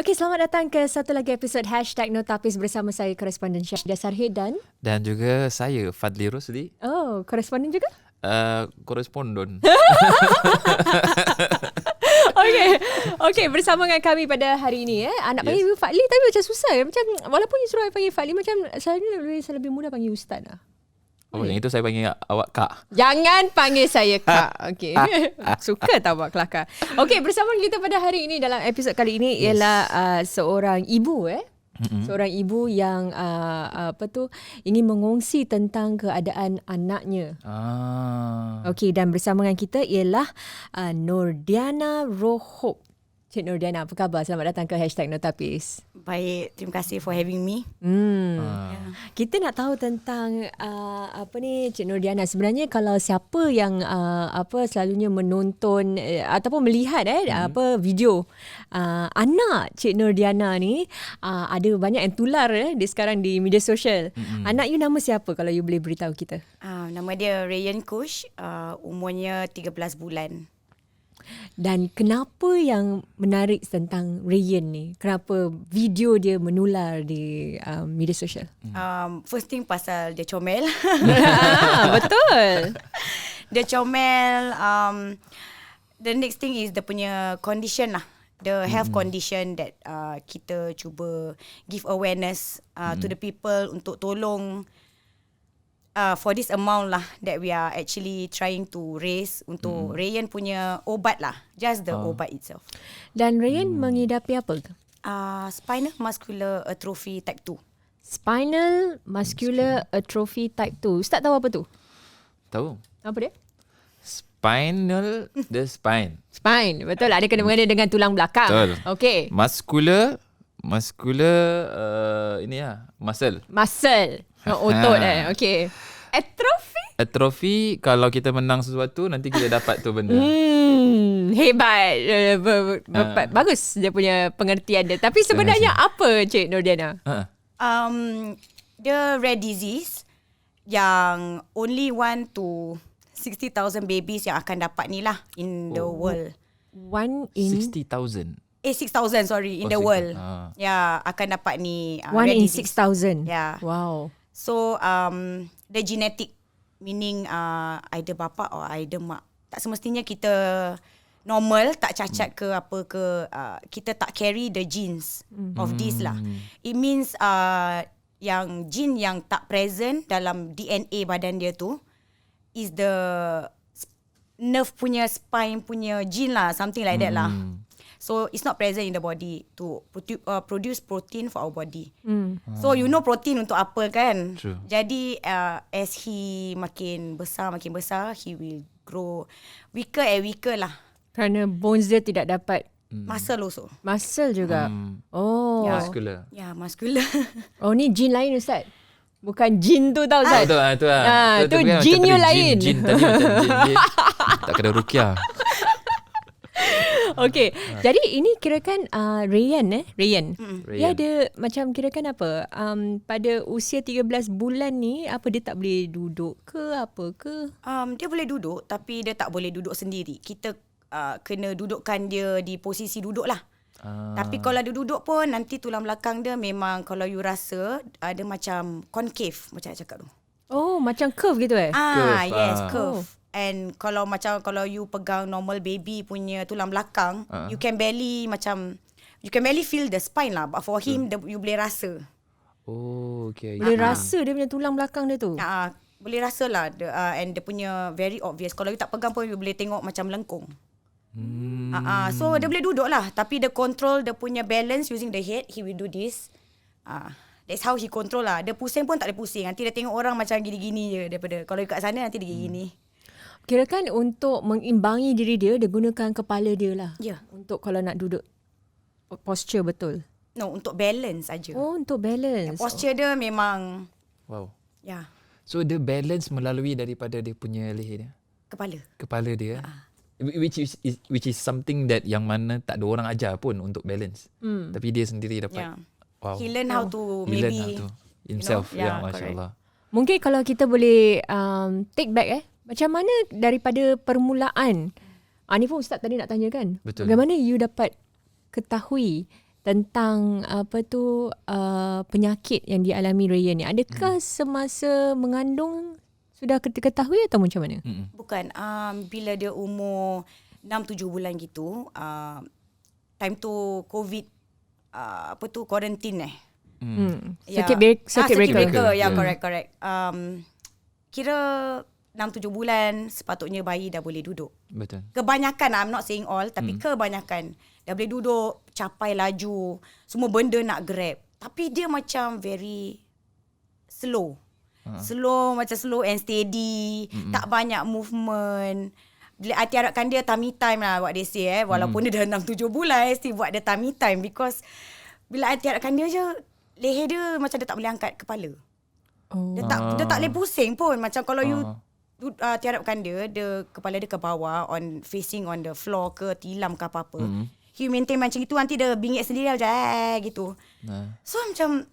Okey, selamat datang ke satu lagi episod #Notapis bersama saya, koresponden Syahida Sarhid dan juga saya, Fadli Rosli. Oh, koresponden juga? Koresponden. Okey, bersama dengan kami pada hari ini. Anak panggil you Fadli tapi macam susah. Macam walaupun you suruh panggil Fadli, macam selalunya saya lebih mudah panggil Ustaz lah. Oh, yang itu saya panggil awak Kak. Jangan panggil saya Kak. Okey. Suka tak buat kelakar. Okey, bersama kita pada hari ini dalam episod kali ini ialah seorang ibu seorang ibu yang ingin mengongsi tentang keadaan anaknya. Okey, dan bersama dengan kita ialah Nordiana Rohob. Cik Nordiana, apa khabar? Selamat datang ke #Notapis. Baik, terima kasih for having me. Kita nak tahu tentang Cik Nordiana. Sebenarnya kalau siapa yang selalunya menonton ataupun melihat video anak Cik Nordiana ni, ada banyak yang tular dia sekarang di media sosial. Anak you nama siapa kalau you boleh beritahu kita? Nama dia Rayyan Kush, umurnya 13 bulan. Dan kenapa yang menarik tentang Rayyan ni? Kenapa video dia menular di media sosial? First thing pasal dia comel. Betul. Dia comel. The next thing is dia punya condition lah. The health condition that kita cuba give awareness to the people untuk tolong for this amount lah that we are actually trying to raise untuk Rayyan punya obat lah. Just the obat itself. Dan Rayyan mengidapi apa? Spinal muscular atrophy type 2. Spinal muscular atrophy type 2. Ustaz tahu apa tu? Tahu. Apa dia? Spinal, the spine. Spine, betul. Ada kena-mengena dengan tulang belakang. Betul. Okey. Muscular, muscle. Muscle. Otot Okey. Atrophy, kalau kita menang sesuatu, nanti kita dapat tu benda. Hebat. Bagus dia punya pengertian dia. Tapi sebenarnya apa, Cik Nordiana? The rare disease yang only 1 to 60,000 babies yang akan dapat ni lah in the world. 1 in 60,000. 6,000 sorry in the world. Ya, akan dapat ni 1 in 6,000. Yeah. Wow. So the genetic meaning either bapa or either mak. Tak semestinya kita normal, tak cacat ke apa ke, kita tak carry the genes of this lah. It means yang gene yang tak present dalam DNA badan dia tu is the nerve punya spine punya gene lah, something like that lah. So it's not present in the body to produce protein for our body. So you know protein untuk apa kan? True. Jadi as he makin besar, he will grow weaker and weaker lah. Kerana bones dia tidak dapat Muscle also. muscle juga. Oh. Muscular. Ya, muscular. Oh, ni jin lain Ustaz. Bukan jin tu tau Ustaz. Itu lah. tu jin you lain. Jin tadi macam jin. Tak kena ruqyah. Okey. Jadi ini kirakan Rayyan. Dia ada macam kirakan apa? Pada usia 13 bulan ni, apa dia tak boleh duduk ke apa ke? Dia boleh duduk tapi dia tak boleh duduk sendiri. Kita kena dudukkan dia di posisi duduk lah. Tapi kalau dia duduk pun nanti tulang belakang dia memang kalau you rasa ada macam concave macam nak cakap tu. Oh, macam curve gitu Curve, yes, curve. And kalau you pegang normal baby punya tulang belakang, you can barely feel the spine lah. But for him, you boleh rasa. Oh, okay. Boleh rasa dia punya tulang belakang dia tu. Boleh rasa lah. And dia punya very obvious. Kalau you tak pegang pun, you boleh tengok macam lengkung. So dia boleh duduk lah. Tapi dia control dia punya balance using the head. He will do this. That's how he control lah. Dia pusing pun tak ada pusing. Nanti dia tengok orang macam gini-gini je daripada. Kalau you kat sana nanti dia gini. Kirakan untuk mengimbangi diri dia gunakan kepala dia lah. Ya. Untuk kalau nak duduk. Posture betul. No, untuk balance saja. Oh, untuk balance. Posture dia memang. Wow. Ya. So dia balance melalui daripada dia punya leher dia. Kepala dia. Which is something that yang mana tak ada orang ajar pun untuk balance. Tapi dia sendiri dapat. Yeah. Wow. He learn how to He learn how to himself. Masya-Allah. Mungkin kalau kita boleh take back macam mana daripada permulaan. Ni pun Ustaz tadi nak tanya kan. Betul. Bagaimana you dapat ketahui tentang penyakit yang dialami Rayyan ni. Adakah semasa mengandung sudah ketahui atau macam mana? Bukan. Bila dia umur 6-7 bulan gitu, time tu COVID, quarantine Circuit breaker. Ya, correct. Kira 6-7 bulan sepatutnya bayi dah boleh duduk. Betul. Kebanyakan, I'm not saying all, tapi kebanyakan dah boleh duduk, capai laju, semua benda nak grab. Tapi dia macam very slow. Macam slow and steady, tak banyak movement. Bila I tiarapkan dia tummy time lah, what they say walaupun dia dah 6-7 bulan, still buat dia tummy time because bila I tiarapkan dia je, leher dia macam dia tak boleh angkat kepala. Dia tak boleh pusing pun. Macam kalau you tiarapkan dia kepala dia ke bawah, facing on the floor ke, tilam ke apa-apa. You maintain macam itu, nanti dia bingit sendiri macam gitu. So macam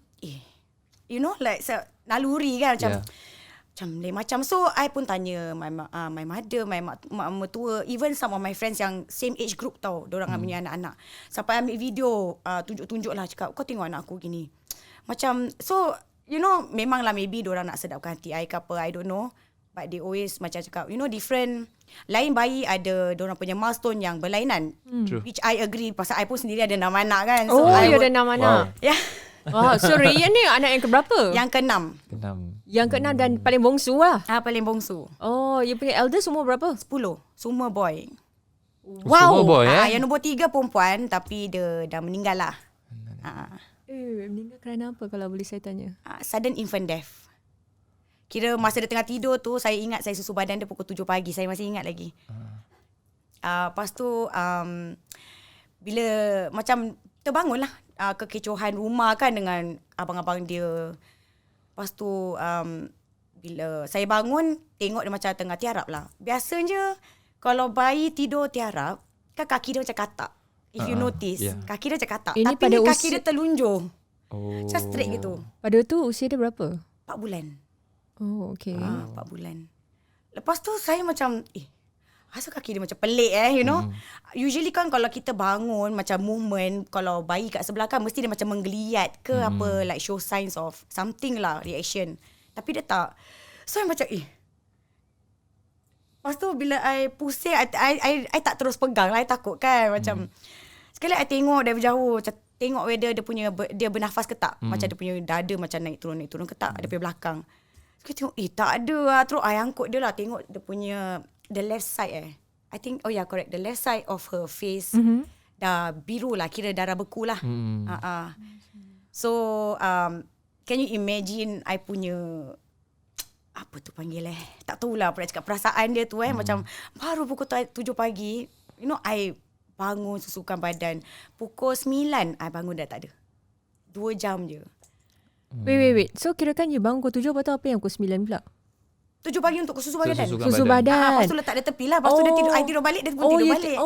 you know, like naluri kan, macam lain macam. So I pun tanya my mother, my mak mertua, even some of my friends yang same age group tau, diorang punya anak-anak, sampai ambil video, tunjuk-tunjuk lah, cakap kau tengok anak aku gini. Macam, so you know, memang lah maybe diorang nak sedapkan hati I ke apa, I don't know. But they always macam cakap, you know, different. Lain bayi ada diorang punya milestone yang berlainan. Which I agree, pasal I pun sendiri ada 6 anak kan. So you ada 6 anak? Ya. Wow, so Rayyan ni anak yang keberapa? Yang ke-6. Yang ke-6 dan paling bongsu lah? Paling bongsu. Oh, you punya elder semua berapa? 10. Semua boy. Wow. Semua boy Yang nombor 3 perempuan, tapi dia dah meninggal lah. Meninggal kerana apa kalau boleh saya tanya? Sudden infant death. Kira masa dia tengah tidur tu, saya ingat saya susu badan dia pukul 7 pagi. Saya masih ingat lagi. Lepas tu, bila macam terbangun lah, kekecohan rumah kan dengan abang-abang dia. Lepas tu, bila saya bangun, tengok dia macam tengah tiarap lah. Biasanya, kalau bayi tidur tiarap, kan kaki dia macam katak. If you notice, kaki dia macam katak. Tapi ni kaki dia terlunjur. Macam straight gitu. Pada tu usia dia berapa? 4 bulan. Oh, okay. 4 bulan. Lepas tu saya macam, asal kaki dia macam pelik you know. Usually kan kalau kita bangun macam movement, kalau bayi kat sebelah kan mesti dia macam menggeliat ke apa, like show signs of something lah, reaction. Tapi dia tak. So saya macam lepas tu bila I pusing, I tak terus pegang lah, I takut kan. Macam sekali I tengok dari jauh, macam tengok whether dia bernafas ke tak. Macam dia punya dada macam naik turun ke tak, dia punya belakang. Saya tengok tak ada lah. Terus I angkut dia lah, tengok dia punya the left side I think, correct, the left side of her face dah biru lah, kira darah beku lah. So can you imagine I punya, apa tu panggil tak tahulah apa nak cakap, perasaan dia tu macam baru pukul 7 pagi, you know, I bangun susukan badan. Pukul 9 I bangun dah tak ada. 2 jam je. Wait. So kirakan you bangun pukul 7, lepas tu apa yang pukul 9 pula? 7 pagi untuk susu badan. Susu badan. Lepas tu letak dia tepi lah. Lepas tu dia tidur, I tidur balik, dia pun tidur balik.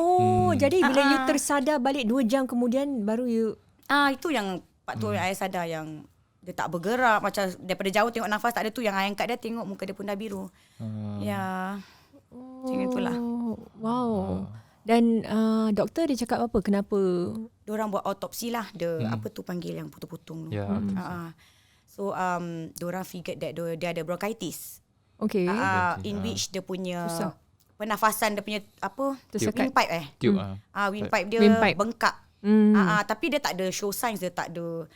Jadi bila you tersadar balik 2 jam kemudian baru you... Itu yang patut I sadar, yang dia tak bergerak. Macam daripada jauh tengok nafas tak ada tu. Yang I angkat dia, tengok muka dia pun dah biru. Macam itulah. Wow. Dan doktor dia cakap apa? Kenapa? Diorang buat autopsi lah. Apa tu panggil yang putung-putung tu. So diorang figured that dia ada bronchitis. Okay. In which dia punya pernafasan, dia punya apa? Windpipe windpipe dia bengkak. Tapi dia tak ada show signs, dia tak ada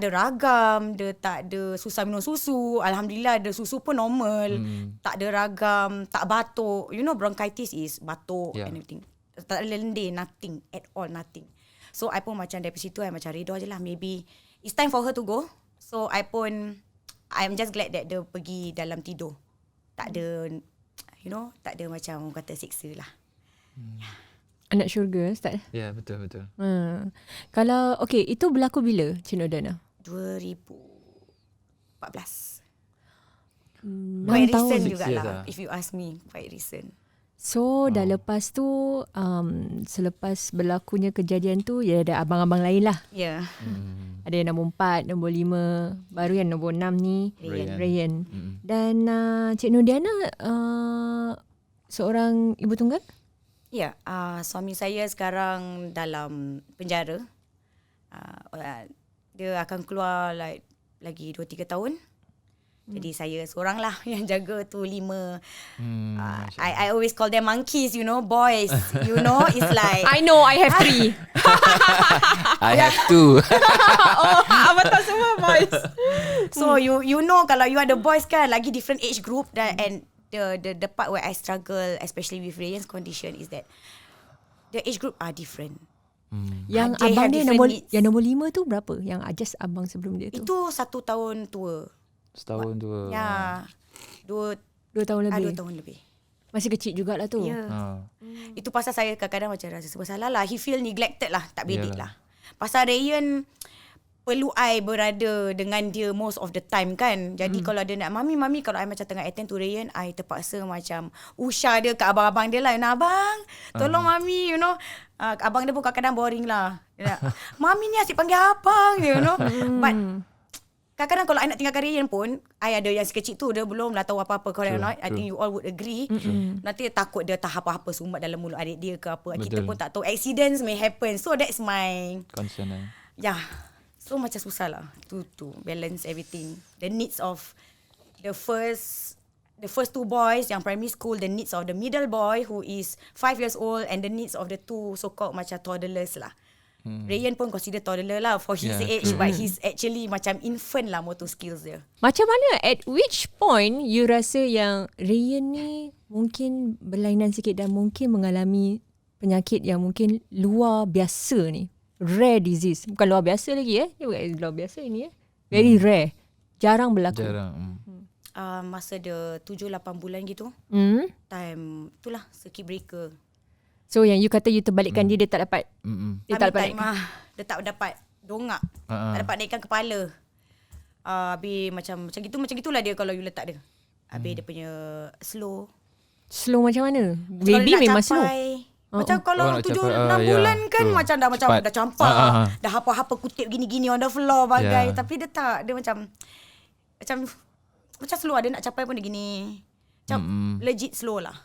ragam, dia tak ada susah minum susu. Alhamdulillah, dia susu pun normal. Tak ada ragam, tak batuk. You know, bronchitis is batuk and everything. Tak ada lendir, nothing at all, nothing. So I pun macam dari situ I macam redha je lah, maybe it's time for her to go. So I'm just glad that dia pergi dalam tidur. Tak ada, you know, tak ada macam orang kata siksa lah. Anak syurga, Ustaz? Ya, betul. Kalau, itu berlaku bila, Cik Nordana? 2014. 6 Quite tahun recent jugalah, if you ask me. Quite recent. So, dah lepas tu, selepas berlakunya kejadian tu, ya ada abang-abang lain lah. Ya. Ada yang nombor 4, nombor 5, baru yang nombor 6 ni, Rayyan. Dan Cik Nordana seorang ibu tunggal? Ya, suami saya sekarang dalam penjara. Dia akan keluar like lagi 2-3 tahun. Jadi saya seorang lah yang jaga tu 5. I always call them monkeys, you know, boys. You know, it's like I know, I have 3. I have 2. Abang tak semua boys. So you know kalau you ada boys kan, lagi different age group and the part where I struggle especially with Rayyan's condition is that the age group are different. Yang They abang have dia different needs. yang nombor 5 tu berapa? Yang just abang sebelum dia tu. Itu 1 tahun tua. Setahun tua. Ya. 2 2 tahun lebih. 2 tahun lebih. Masih kecil jugalah tu. Ya. Itu pasal saya kadang-kadang macam rasa bersalah lah. He feel neglected lah. Tak bedik lah. Pasal Rayyan perlu I berada dengan dia most of the time kan. Jadi kalau dia nak mami kalau I macam tengah attend to Rayyan, I terpaksa macam usha dia kat abang-abang dia lah. Abang, tolong mami, you know. Abang dia pun kadang-kadang boring lah. Mami ni asyik panggil abang, you know. But kadang-kadang kalau I nak tinggalkan Rayyan pun, I ada yang sekecil tu, dia belum lah tahu apa-apa. Correct or not? I think you all would agree. Nanti takut dia tak apa-apa sumbat dalam mulut adik dia ke apa. Kita pun tak tahu. Accidents may happen. So that's my concern. Yeah. So macam susah lah to balance everything. The needs of the first 2 boys yang primary school, the needs of the middle boy who is 5 years old, and the needs of the 2 so-called macam toddlers lah. Rayyan pun consider toddler lah for his age, but he's actually macam infant lah motor skills dia. Macam mana, at which point you rasa yang Rayyan ni mungkin berlainan sikit dan mungkin mengalami penyakit yang mungkin luar biasa ni? Rare disease. Bukan luar biasa lagi Dia bukan luar biasa ini Very rare. Jarang berlaku. Masa dia 7-8 bulan gitu. Time itulah circuit breaker. So yang you kata you terbalikkan dia tak dapat. Dia tak dapat. Dia tak dapat dongak. Tak dapat naikkan kepala. Habis macam gitulah dia kalau you letak dia. Habis dia punya slow. Slow macam mana? Baby memang slow. Macam kalau 7-6 bulan kan macam dah macam dah campak. Dah apa-apa kutip gini-gini on the floor bagai. Tapi dia tak. Dia macam slow. Dia nak capai pun dia gini. Macam legit slow lah.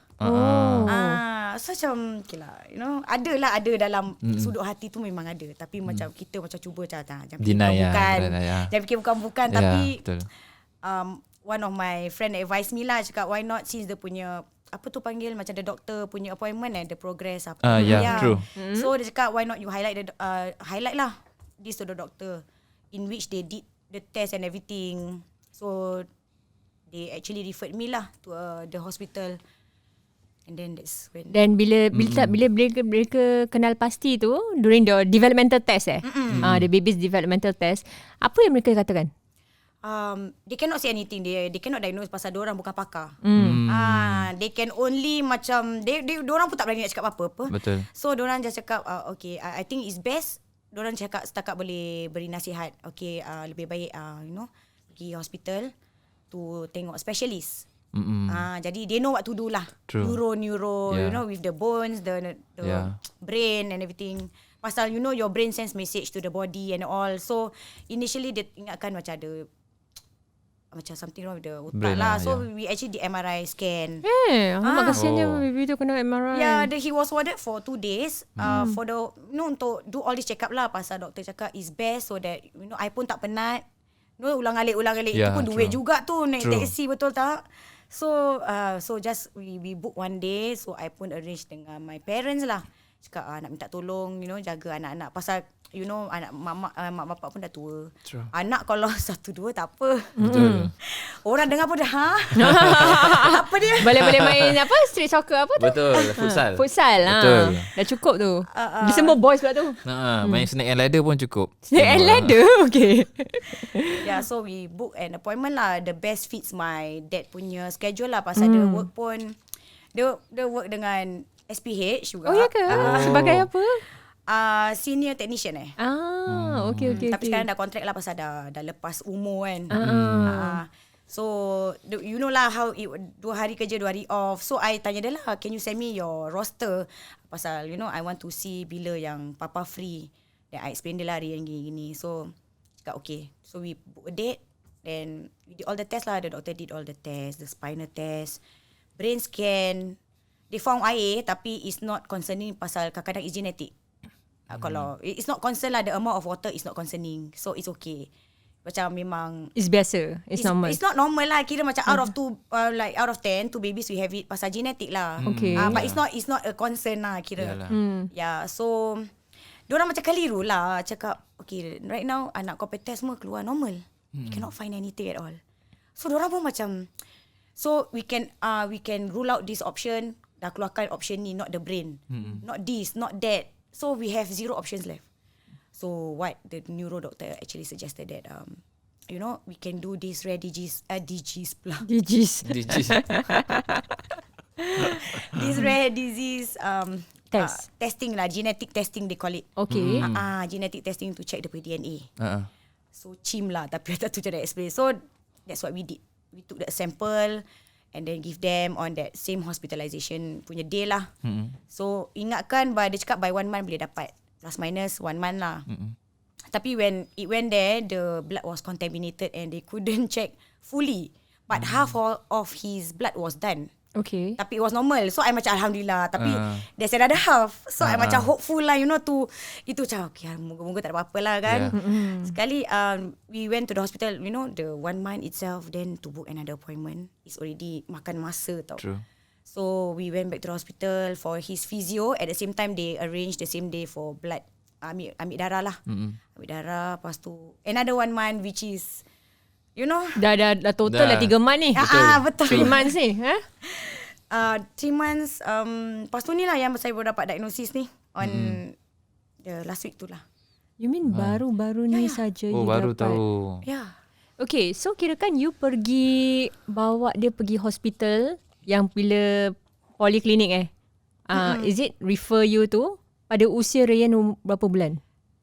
So macam okay lah, you know, ada dalam sudut hati tu memang ada. Tapi macam kita macam cuba jangan fikir bukan. Tapi one of my friend advise me lah, cakap why not, since dia punya apa tu panggil macam the doctor punya appointment the progress apa. True. So dia cakap why not you highlight lah this to the doctor, in which they did the test and everything. So they actually referred me lah to the hospital. And then that's when. Dan bila mereka kenal pasti tu during the developmental test the baby's developmental test, apa yang mereka katakan? They cannot say anything. They cannot diagnose pasal diorang bukan pakar. They can only macam diorang pun tak berani nak cakap apa-apa. Betul. So diorang just cakap okay, I think it's best. Diorang cakap setakat boleh beri nasihat. Okay, lebih baik you know, pergi hospital to tengok specialist. Jadi they know what to do lah. Neuro you know, with the bones, the brain and everything. Pasal you know your brain sends message to the body and all. So initially dia ingatkan macam ada macam something wrong with the otak lah. So we actually the MRI scan. Alamak kasihannya baby tu kena MRI. He was warded for 2 days for the, you know, untuk do all this check up lah. Pasal doktor cakap is best so that, you know, I pun tak penat. You know, ulang-alik itu pun duit juga tu naik taxi, betul tak? So just we book 1 day. So I pun arrange dengan my parents lah. Cakap nak minta tolong, you know, jaga anak-anak. Pasal you know anak mak bapak pun dah tua. Anak kalau 1-2 tak apa. Orang dengar pun dah apa dia? Boleh main apa? Street soccer apa tu? Betul, futsal. Betul. Dah cukup tu. Dia semua boys pula tu. Main snake and ladder pun cukup. Snake and ladder? Okay. So we book an appointment lah. The best fits my dad punya schedule lah. Pasal dia work pun, dia work dengan SPH juga. Oh ya ke? Sebagai apa? Senior technician Okay. Tapi sekarang dah kontrak lah pasal dah lepas umur kan. So you know lah how 2 hari kerja 2 hari off. So I tanya dia lah, can you send me your roster? Pasal you know I want to see bila yang papa free. Then I explain dia lah hari yang gini. So cakap okay. So we book a date. Then we did all the test lah. The doctor did all the test, the spinal test, brain scan. They found IA tapi it's not concerning pasal kadang-kadang is genetic. Kalau it's not concern lah, the amount of water is not concerning, so it's okay. Macam memang It's biasa. It's normal. It's not normal lah. Kira macam out of 10 2 babies we have it pasal genetic lah. Okay. But it's not a concern lah kira. Yeah, so diorang macam keliru lah cakap, okay, right now anak kau test semua keluar normal. You cannot find anything at all. So diorang pun macam, so we can rule out this option. Dah keluarkan option ni, not the brain. Not this, not that. So we have 0 options left. So what the neuro doctor actually suggested that we can do this rare disease pula. Digis. This rare disease Test. testing lah, genetic testing they call it. Okay. Genetic testing to check the DNA. So chim lah, tapi tak tahu cara explain. So that's what we did. We took the sample and then give them on that same hospitalization punya day lah. So ingatkan dia cakap by 1 month boleh dapat. Plus minus 1 month lah. Tapi when it went there, the blood was contaminated and they couldn't check fully. But half of his blood was done. Okay. Tapi it was normal. So I macam Alhamdulillah. Tapi there's another half. So I macam hopeful lah, tu. Itu macam, okay, moga-moga tak ada apa-apa lah kan. Sekali we went to the hospital, the 1 month itself, then to book another appointment, it's already makan masa tau. True. So we went back to the hospital for his physio. At the same time, they arranged the same day for blood. Ambil darah lah. Ambil darah. Lepas tu another 1 month, which is, Dah total dah 3 months ni. Betul. 3 months ni. 3 months. Lepas tu ni lah yang saya baru dapat diagnosis ni. On the last week tu lah. You mean baru-baru ni saja you baru dapat? tahu. Yeah. Okay, so kirakan you bawa dia pergi hospital yang bila poliklinik is it refer you tu pada usia Rayyan berapa bulan?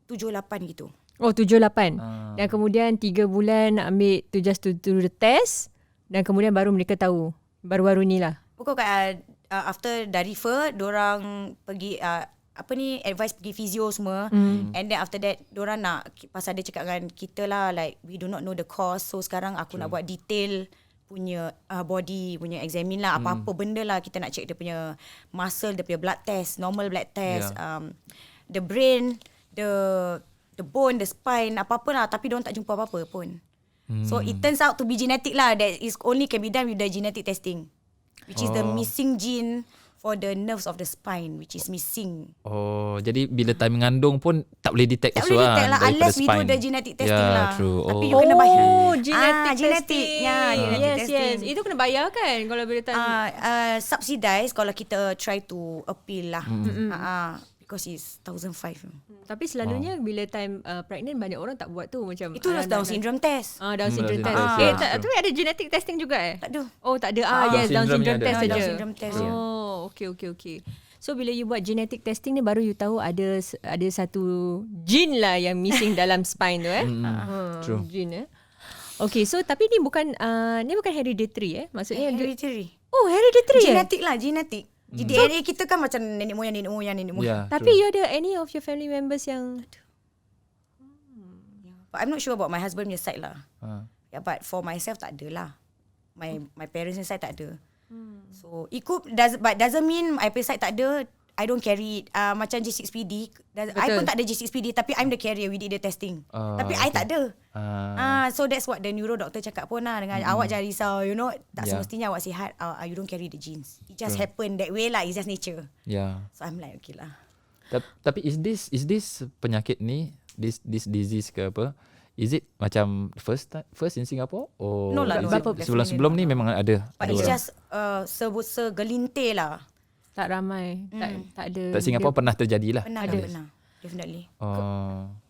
7-8 gitu. Oh, 7-8. Dan kemudian 3 bulan ambil to just to do the test dan kemudian baru mereka tahu. Baru-baru ni lah. Pokok after dah refer, diorang pergi advice pergi physio semua. And then after that diorang nak, pasal dia cakap dengan kita lah, like we do not know the cause. So sekarang aku nak buat detail punya body punya examine lah, apa-apa benda lah kita nak check dia punya muscle, dia punya blood test, normal blood test, the brain, the bone, the spine, apa-apa lah, tapi diorang tak jumpa apa-apa pun. So it turns out to be genetic lah, that is only can be done with the genetic testing, which is the missing gene for the nerves of the spine, which is missing. Oh, jadi bila time mengandung pun tak boleh detect tak boleh detect lah unless we do the genetic testing lah. True. Tapi you kena bayar. Genetic testing. Genetic testing. Yes. Itu kena bayar kan kalau bila time. Subsidize kalau kita try to appeal lah. Because it's 1,500. Tapi selalunya bila time pregnant banyak orang tak buat tu macam. Itu Down syndrome test. Down syndrome test. Tapi ada genetic testing juga Tak ada. Oh, tak ada. Yes, Down syndrome test saja. Down syndrome test. Oh, okay. So bila you buat genetic testing ni baru you tahu ada satu gene lah yang missing dalam spine tu True. Gene Okay, so tapi ni bukan hereditary maksudnya Hereditary. Oh, hereditary. Genetic lah, genetic. DNA kita kan macam nenek moyang. Tapi you ada any of your family members yang But I'm not sure about my husband punya side lah. Yeah, but for myself tak ada lah. My parents punya side tak ada. So it doesn't mean my parents side tak ada, I don't carry it. Macam G6PD, I pun tak ada G6PD, tapi I'm the carrier, we did the testing. Tapi I tak ada. So that's what the neuro doctor cakap pun lah, dengan awak jangan risau, tak semestinya awak sihat, you don't carry the genes. It just happen that way lah, it's just nature. So I'm like, okay lah. Tapi is this penyakit ni, this disease ke apa, is it macam first in Singapore? Or no lah, sebelum ni memang ada. But it's just segelintir lah. Tak ramai. Tak ada. Tak Singapore pernah terjadi lah. Pernah. Definitely.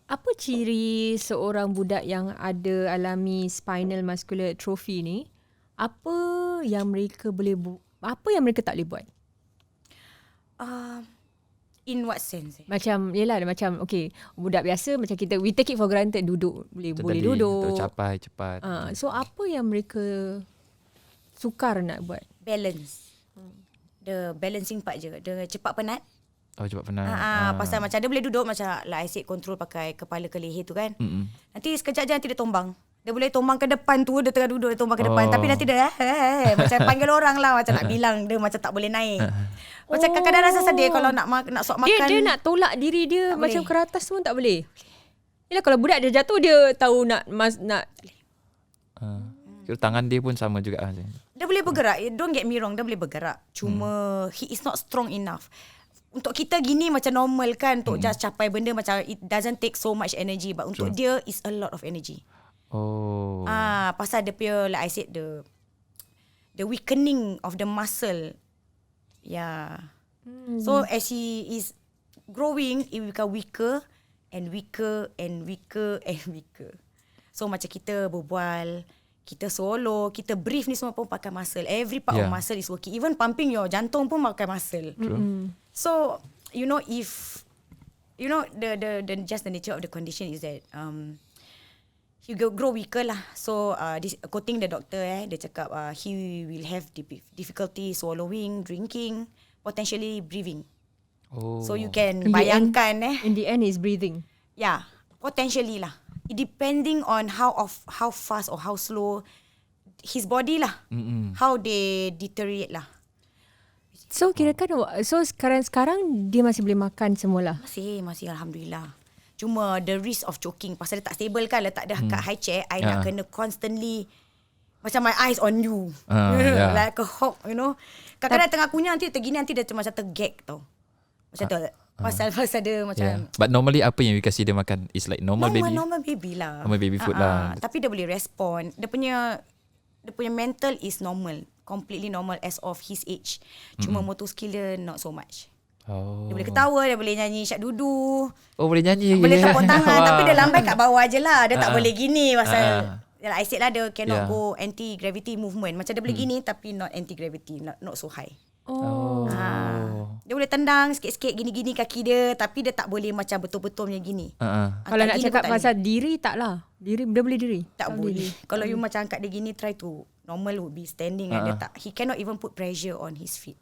Apa ciri seorang budak yang ada alami spinal muscular atrophy ni? Apa yang mereka tak boleh buat? In what sense? Macam okay, budak biasa macam kita, we take it for granted, duduk boleh duduk, tercapai cepat. So apa yang mereka sukar nak buat? Balance. The balancing part je. Dia cepat penat. Cepat penat. Pasal macam dia boleh duduk macam like I said, control pakai kepala ke leher tu kan. Nanti sekejap je nanti dia tombang. Dia boleh tombang ke depan tu, dia tengah duduk, dia tombang ke depan. Tapi nanti dia macam panggil orang lah, macam nak bilang dia macam tak boleh naik. Macam kadang-kadang rasa sedih kalau nak suap makan. Dia nak tolak diri dia macam ke atas pun tak boleh. Yelah kalau budak dia jatuh, dia tahu nak Kira tangan dia pun sama juga macam. Dia boleh bergerak. Don't get me wrong, dia boleh bergerak. Cuma he is not strong enough. Untuk kita gini macam normal kan, untuk just capai benda macam it doesn't take so much energy, but untuk dia is a lot of energy. Pasal dia punya, like I said, the weakening of the muscle. Yeah. So as he is growing, it will become weaker and weaker and weaker and weaker. So macam kita berbual, kita solo, kita breathe ni semua pun pakai muscle. Every part of muscle is working. Even pumping your jantung pun pakai muscle. So, you know, if you know the just the nature of the condition is that he grow weaker lah. So quoting the doctor, dia cakap he will have difficulty swallowing, drinking, potentially breathing. So you can bayangkan in the end is breathing. Yeah, potentially lah. Depending on how fast or how slow his body lah, how they deteriorate lah. So kirakan, so sekarang dia masih boleh makan semualah. Masih Alhamdulillah. Cuma the risk of choking, pasal dia tak stable kan, letak dia kat high chair, I nak kena constantly macam my eyes on you, like a hawk, you know. Kadang-kadang tengah kunyah nanti tergini, nanti dia macam tergag tau. Macam tu. Pasal dia macam But normally apa yang you kasih dia makan? Is like normal baby? Normal baby lah. Normal baby food lah. Tapi dia boleh respond. Dia punya mental is normal, completely normal as of his age. Cuma motor skill dia not so much. Dia boleh ketawa, dia boleh nyanyi syak dudu. Boleh nyanyi. Boleh tepuk tangan. Tapi dia lambai kat bawah je lah. Dia tak boleh gini pasal like I said lah, dia cannot go anti-gravity movement. Macam dia boleh gini tapi not anti-gravity, not so high. Dia boleh tendang sikit-sikit gini-gini kaki dia, tapi dia tak boleh macam betul-betul macam gini. Kalau nak cakap pasal diri, tak lah. Dia boleh diri? Tak boleh. Kalau you macam angkat dia gini, try to normal would be standing. Dia tak, he cannot even put pressure on his feet.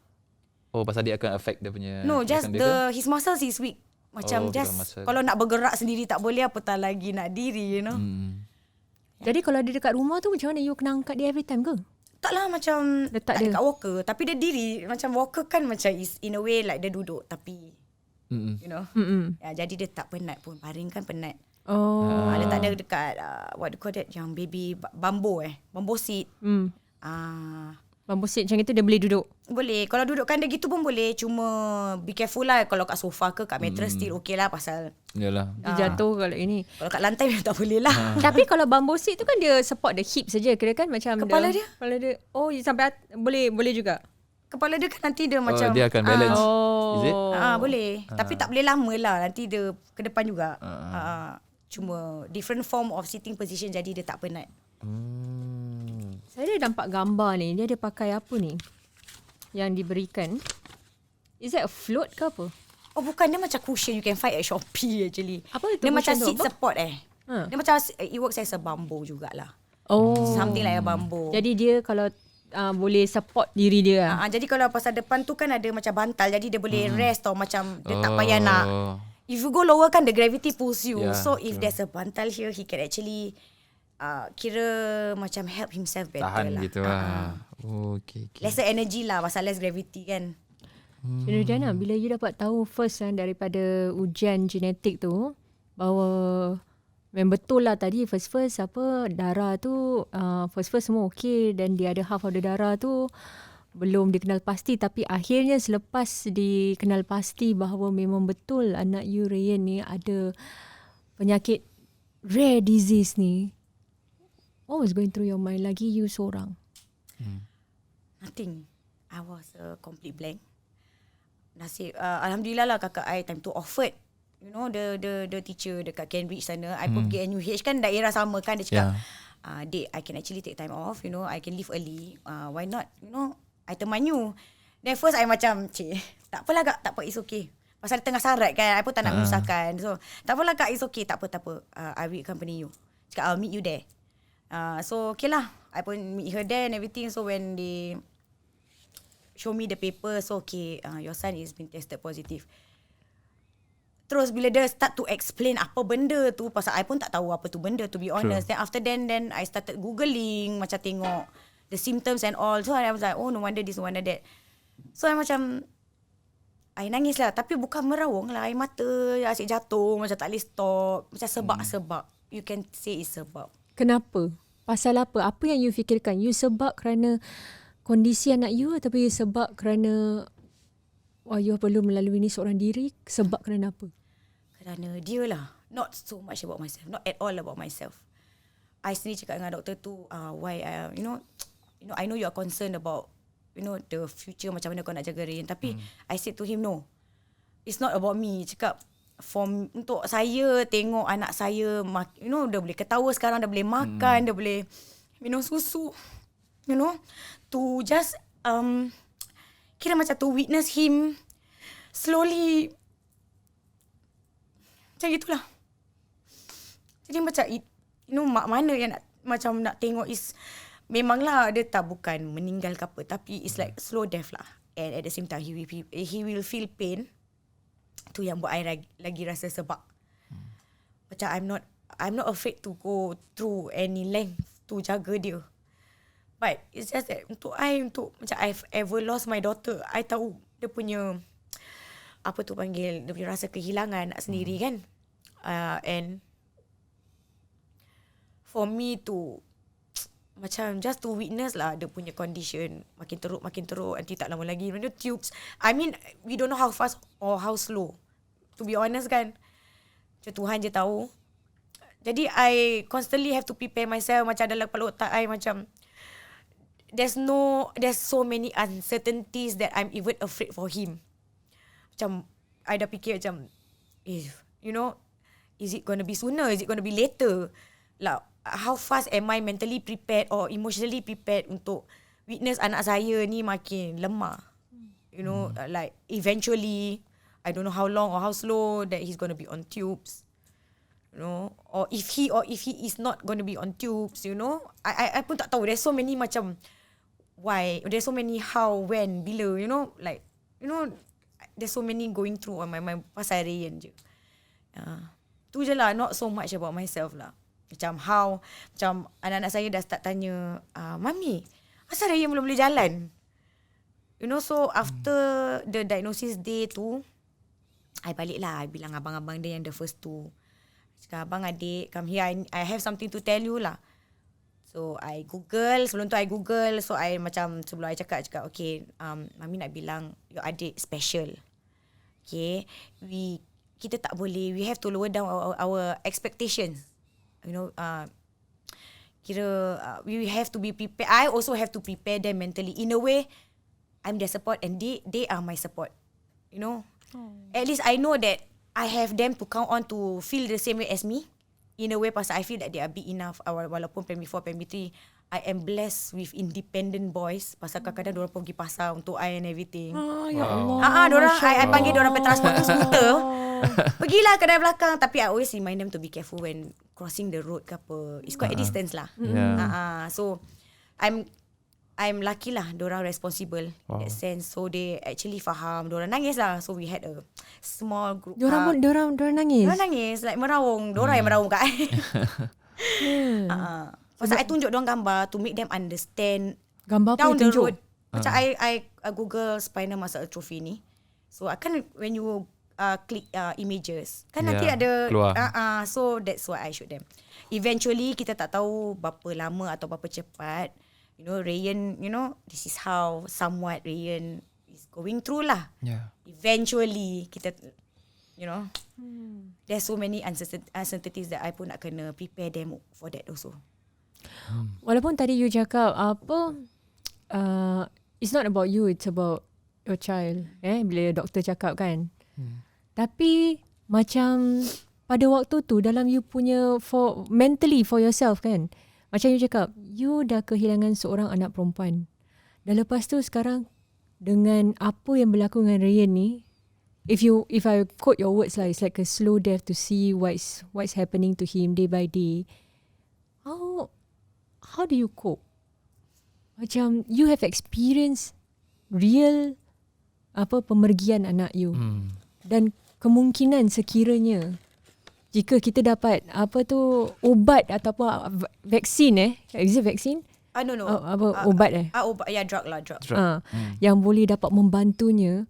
Pasal dia akan affect dia punya. No, just his muscles is weak. Macam just kalau nak bergerak sendiri tak boleh, apatah lagi nak diri, you know. Jadi kalau dia dekat rumah tu, macam mana you kena angkat dia every time ke? Taklah, macam letak tak dekat walker. Tapi dia diri. Macam walker kan macam is in a way like dia duduk. Tapi you know. Jadi dia tak penat pun. Baring kan penat. Dia tak ada dekat what do you call that, yang baby bambu seat. Bambu seat macam itu dia boleh duduk? Boleh. Kalau dudukkan dia gitu pun boleh. Cuma be careful lah. Kalau kat sofa ke kat mattress still okay lah, pasal yalah, dia jatuh kalau ini. Kalau kat lantai tak boleh lah. Tapi kalau bambu seat tu kan dia support the hip saja, kira kan macam kepala dia. Sampai boleh juga. Kepala dia kan nanti dia macam dia akan balance. Is it? Boleh. Tapi tak boleh lama lah. Nanti dia ke depan juga. Cuma different form of sitting position, jadi dia tak penat. Saya ada nampak gambar ni. Dia ada pakai apa ni yang diberikan. Is that a float ke apa? Bukan. Dia macam cushion. You can find at Shopee actually. Apa itu? Dia macam seat apa? support Dia macam it works as a bamboo jugalah. Something like a bamboo. Jadi dia kalau boleh support diri dia. Jadi kalau pasal depan tu kan ada macam bantal, jadi dia boleh rest tau. Macam dia tak payah nak. If you go lower kan the gravity pulls you. So if there's a bantal here, he can actually kira macam help himself better tahan lah. Gitu lah. Okay. Lesser energy lah pasal less gravity kan. Diana, bila you dapat tahu first daripada ujian genetik tu, bahawa memang betul lah tadi first apa darah tu first semua okey, dan dia ada half of the darah tu belum dikenal pasti, tapi akhirnya selepas dikenal pasti bahawa memang betul anak you Rayyan ni ada penyakit rare disease ni, what was going through your mind? Lagi you seorang. Nothing. I was a complete blank. Nasib alhamdulillah lah kakak I time tu offered, you know, the teacher dekat Cambridge sana. I pun pergi NUH kan, daerah sama kan. Dia cakap Dek, I can actually take time off, you know, I can leave early. Why not, you know, I teman you. Then first I macam tak apalah kak, tak apa, it's okay. Pasal tengah sarat kan, I pun tak nak menyusahkan. So tak apalah kak, it's okay, tak apa. I will accompany you. Cakap I'll meet you there. So okay lah, I pun meet her there and everything. So when they show me the paper, so okay, your son is been tested positive. Terus bila dia start to explain apa benda tu, pasal I pun tak tahu apa tu benda, to be honest. Then after then I started googling, macam tengok the symptoms and all. So I was like, oh no wonder this, no wonder that. So I macam, I nangis lah. Tapi bukan merawang lah, air mata asyik jatuh, macam tak boleh stop. Macam sebab. You can say it's sebab. Kenapa? Pasal apa? Apa yang you fikirkan? You sebab kerana kondisi anak you, ataupun you sebab kerana you perlu melalui ni seorang diri? Sebab kerana apa? Kerana dia lah. Not so much about myself. Not at all about myself. I sendiri cakap dengan doktor tu, why, you know, I know you are concerned about, you know, the future, macam mana kau nak jaga Rayan. Tapi I said to him, no. It's not about me. Cakap, untuk saya tengok anak saya, you know, dah boleh ketawa sekarang, dah boleh makan, dah boleh minum susu. You know, to just, kira macam to witness him slowly. Macam itulah. Jadi macam, you know, mak mana yang nak tengok is, memanglah dia tak bukan meninggal ke apa, tapi it's like slow death lah. And at the same time, he will feel pain. Tu yang buat I lagi rasa sebab. Macam I'm not afraid to go through any length to jaga dia. But it's just that untuk macam I've ever lost my daughter, I tahu dia punya apa tu panggil, dia punya rasa kehilangan nak sendiri kan. And for me to macam just to witness lah dia punya condition makin teruk, nanti tak lama lagi dia tubes. I mean, we don't know how fast or how slow, to be honest kan. Macam Tuhan je tahu. Jadi I constantly have to prepare myself. Macam dalam kepala otak I macam there's so many uncertainties that I'm even afraid for him. Macam I dah fikir macam, you know, is it going to be sooner? Is it going to be later? Like, how fast am I mentally prepared or emotionally prepared untuk witness anak saya ni makin lemah? You know, like eventually, I don't know how long or how slow that he's going to be on tubes. You know, or if he is not going to be on tubes, you know, I pun tak tahu. There's so many macam why, there's so many how, when, bila, you know, like, you know, there's so many going through on my mind pasal Rayan je. Tu je lah, not so much about myself lah. Macam how, macam anak-anak saya dah start tanya, Mami, asal Rayan belum boleh jalan? You know, so after the diagnosis day tu, I balik lah, I bilang abang-abang dia yang the first two. Cakap, abang adik, come here, I have something to tell you lah. So I Google, sebelum tu I Google, so I macam sebelum I cakap, okay, Mami nak bilang your adik special. Okay, kita tak boleh, we have to lower down our expectations. You know, we have to be prepared. I also have to prepare them mentally. In a way, I'm their support and they are my support. You know, at least I know that I have them to count on to feel the same way as me. In a way, pasal I feel that they are big enough. Walaupun primary 4, primary 3, I am blessed with independent boys. Pasal kadang-kadang diorang pergi pasar untuk I and everything. Ya Allah. Diorang, I panggil diorang pergi transport tu skuter. Pergilah kedai belakang. Tapi I always remind them to be careful when crossing the road ke apa. It's quite a distance lah. So I'm lucky lah diorang responsible in that sense. So they actually faham. Diorang nangis lah. So we had a small group. Diorang nangis? Diorang nangis. Like merawung. Diorang yang merawung kat I. Pasal I tunjuk diorang gambar to make them understand. Gambar apa down you the tunjuk? road. Macam I Google spinal muscle atrophy ni. So I kan when you click images, kan nanti ada keluar. So that's what I showed them. Eventually kita tak tahu berapa lama atau berapa cepat, you know, Rayan, you know, this is how somewhat Rayan is going through lah. Eventually kita, you know, there's so many uncertainties that I pun nak kena prepare them for that also. Walaupun tadi you cakap apa, it's not about you, it's about your child. Bila doktor cakap kan. Tapi macam pada waktu tu dalam you punya mentally for yourself kan. Macam you cakap, you dah kehilangan seorang anak perempuan. Dan lepas tu sekarang dengan apa yang berlaku dengan Rayan ni, if I quote your words lah, it's like a slow death to see what's happening to him day by day. How do you cope? Macam you have experienced real pemergian anak you. Dan kemungkinan sekiranya jika kita dapat ubat ataupun vaksin is it vaksin? No. Ubat Ubat, drug. Yang boleh dapat membantunya.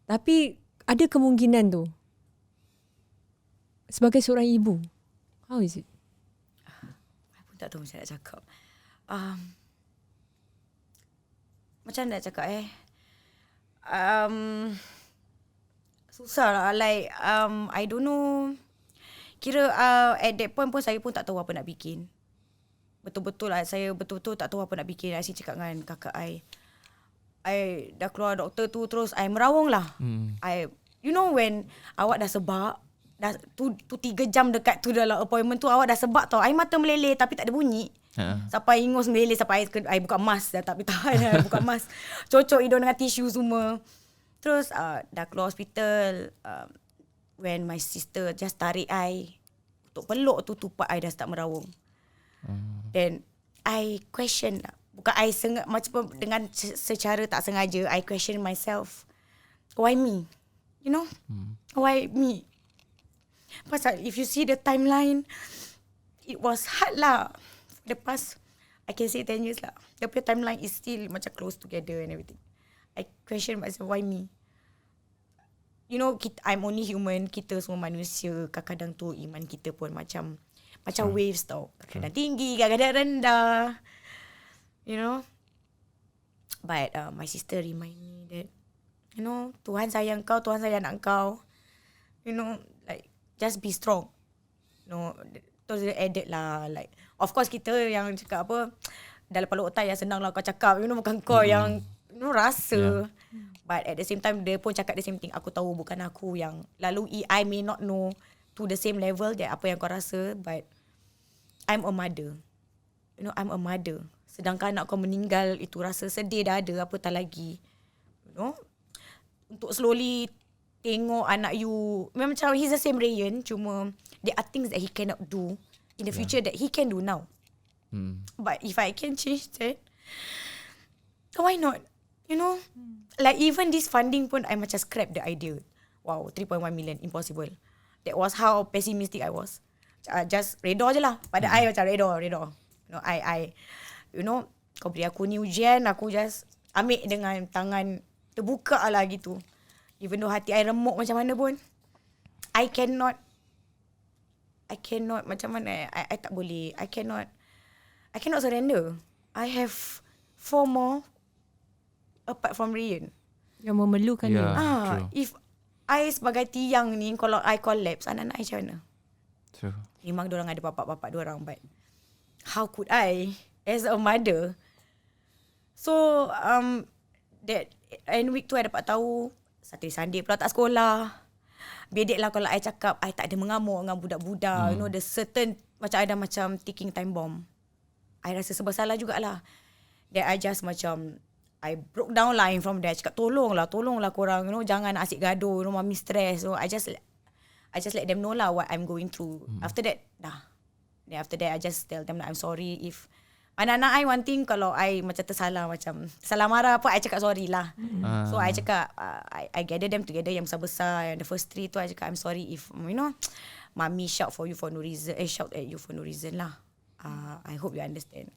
Tapi ada kemungkinan tu. Sebagai seorang ibu, how is it? I pun tak tahu macam nak cakap. Macam nak cakap susah lah. Like I don't know. Kira at that point pun saya pun tak tahu apa nak bikin. Betul-betul lah, saya betul-betul tak tahu apa nak bikin. Saya cakap dengan kakak I dah keluar doktor tu, terus I merawung lah. You know when awak dah sebab, dah tu 3 jam dekat tu dalam appointment tu, awak dah sebab tau. I mata meleleh tapi tak ada bunyi. Sampai ingus meleleh, sampai I buka mask dah, tapi tahan I buka mask. Cocok hidung dengan tisu semua. Terus dah keluar hospital, when my sister just tarik I untuk peluk tu, tupat I dah start merawung. Then I question, bukan I macam dengan secara tak sengaja, I question myself, why me? You know, why me? Pasal if you see the timeline, it was hard lah. The past, I can say 10 years lah. The timeline is still macam close together and everything. I question myself, why me? You know, I'm only human. Kita semua manusia. Kadang-kadang tu iman kita pun macam waves tau. Kadang-kadang tinggi, kadang-kadang rendah. You know. But my sister remind me that, you know, Tuhan sayang kau, Tuhan sayang anak kau. You know, like, just be strong. You know, terus dia added lah. Like, of course kita yang cakap apa, dalam kepala otak yang senang lah kau cakap. You know, bukan kau yang, you know, rasa. But at the same time, dia pun cakap the same thing. Aku tahu bukan aku yang lalui. I may not know to the same level that apa yang kau rasa. But I'm a mother. You know, I'm a mother. Sedangkan anak kau meninggal, itu rasa sedih dah ada. Apatah lagi. You know, untuk slowly tengok anak you. Memang macam he's the same Rayyan. Cuma there are things that he cannot do in the future that he can do now. But if I can change that, why not? You know, like even this funding pun I macam scrap the idea. Wow, 3.1 million, impossible. That was how pessimistic I was. Just redor je lah. Pada I macam redor. You know, you know, kau beri aku ni ujian, aku just ambil dengan tangan terbuka lah gitu. Even though hati I remuk macam mana pun, I cannot macam mana, I tak boleh. I cannot surrender. I have 4 more apart from Rayyan yang memerlukan dia. If I sebagai tiang ni, kalau I collapse, anak-anak I macam mana? True. Memang diorang ada bapak-bapak diorang, but how could I as a mother? So that end week tu I dapat tahu Saturday Sunday pula tak sekolah. Bedek lah kalau I cakap I tak ada mengamuk dengan budak-budak. You know, the certain macam ada macam ticking time bomb. I rasa serba salah jugalah. That I just macam I broke down lah in from there. Cakap tolonglah korang, you know, jangan asyik gaduh, you know, mami stress. So I just let them know lah what I'm going through. After that, then after that I just tell them that I'm sorry if anak-anak I one thing, kalau I macam tersalah marah apa, I cakap sorry lah. So I cakap I gather them together yang besar-besar, yang the first 3 tu I cakap I'm sorry if, you know, mami shout at you for no reason lah. I hope you understand.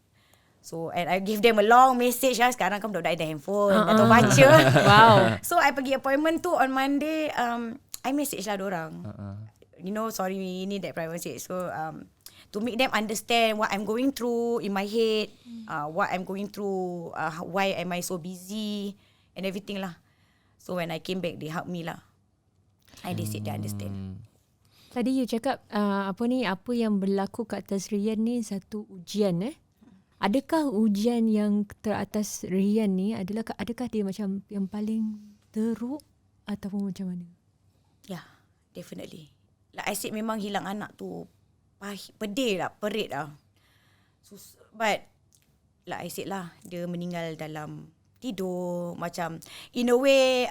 So and I give them a long message lah. Sekarang kan budak-budak ada handphone, atau baca. Wow. So I pergi appointment tu on Monday, I message lah dorang. You know, sorry, we need that privacy. So to make them understand what I'm going through in my head, what I'm going through, why am I so busy and everything lah. So when I came back, they helped me lah. And they said they understand. Tadi you cakap apa yang berlaku kat atas Rayyan ni satu ujian Adakah ujian yang teratas Rayyan ni adakah dia macam yang paling teruk ataupun macam mana? Yeah, definitely. Like I said, memang hilang anak tu pedih lah, perit lah. But like I said lah, dia meninggal dalam tidur, macam in a way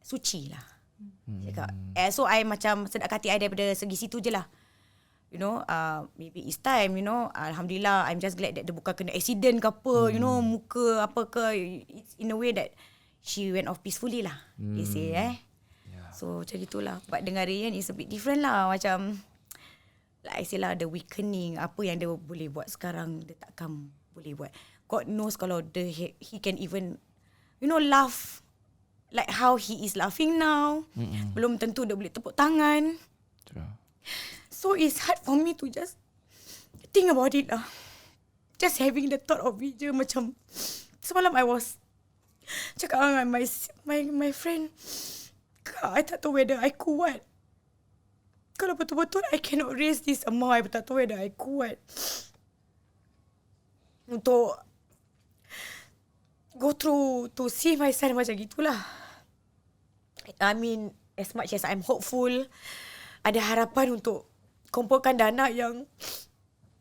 suci lah. So I macam sedap hati I daripada segi situ je lah. You know, maybe it's time, you know. Alhamdulillah, I'm just glad that dia bukan kena accident ke apa, you know, muka apa ke. It's in a way that she went off peacefully lah, they say. So macam gitulah. But dengan Rayyan is a bit different lah. Macam like I say lah, the weakening. Apa yang dia boleh buat sekarang, dia takkan boleh buat. God knows kalau he can even, laugh like how he is laughing now. Belum tentu dia boleh tepuk tangan. True. So it's hard for me to just think about it lah. Just having the thought of it je. Macam semalam I was cakap dengan my friend, Kak, I tak tahu whether I kuat. Kalau betul-betul I cannot raise this amount, I tak tahu whether I kuat untuk go through to see my son macam gitulah. I mean, as much as I'm hopeful, ada harapan untuk kumpulkan dana yang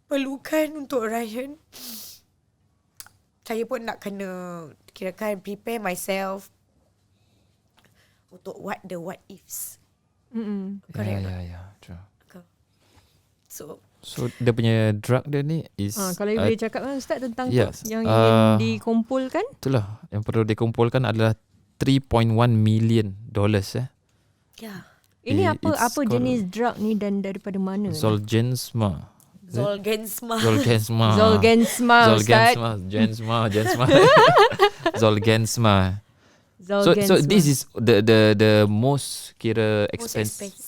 perlukan untuk Rayyan. Saya pun nak kena kirakan prepare myself untuk what ifs. Correct. Yeah, true. So dia punya drug dia ni is kalau you boleh cakap kan Ustaz tentang yes, tu yang ingin dikumpulkan. Itulah yang perlu dikumpulkan adalah $3.1 million. yeah. Ini apa jenis drug ni dan daripada mana? Zolgensma. Zolgensma. So this is the most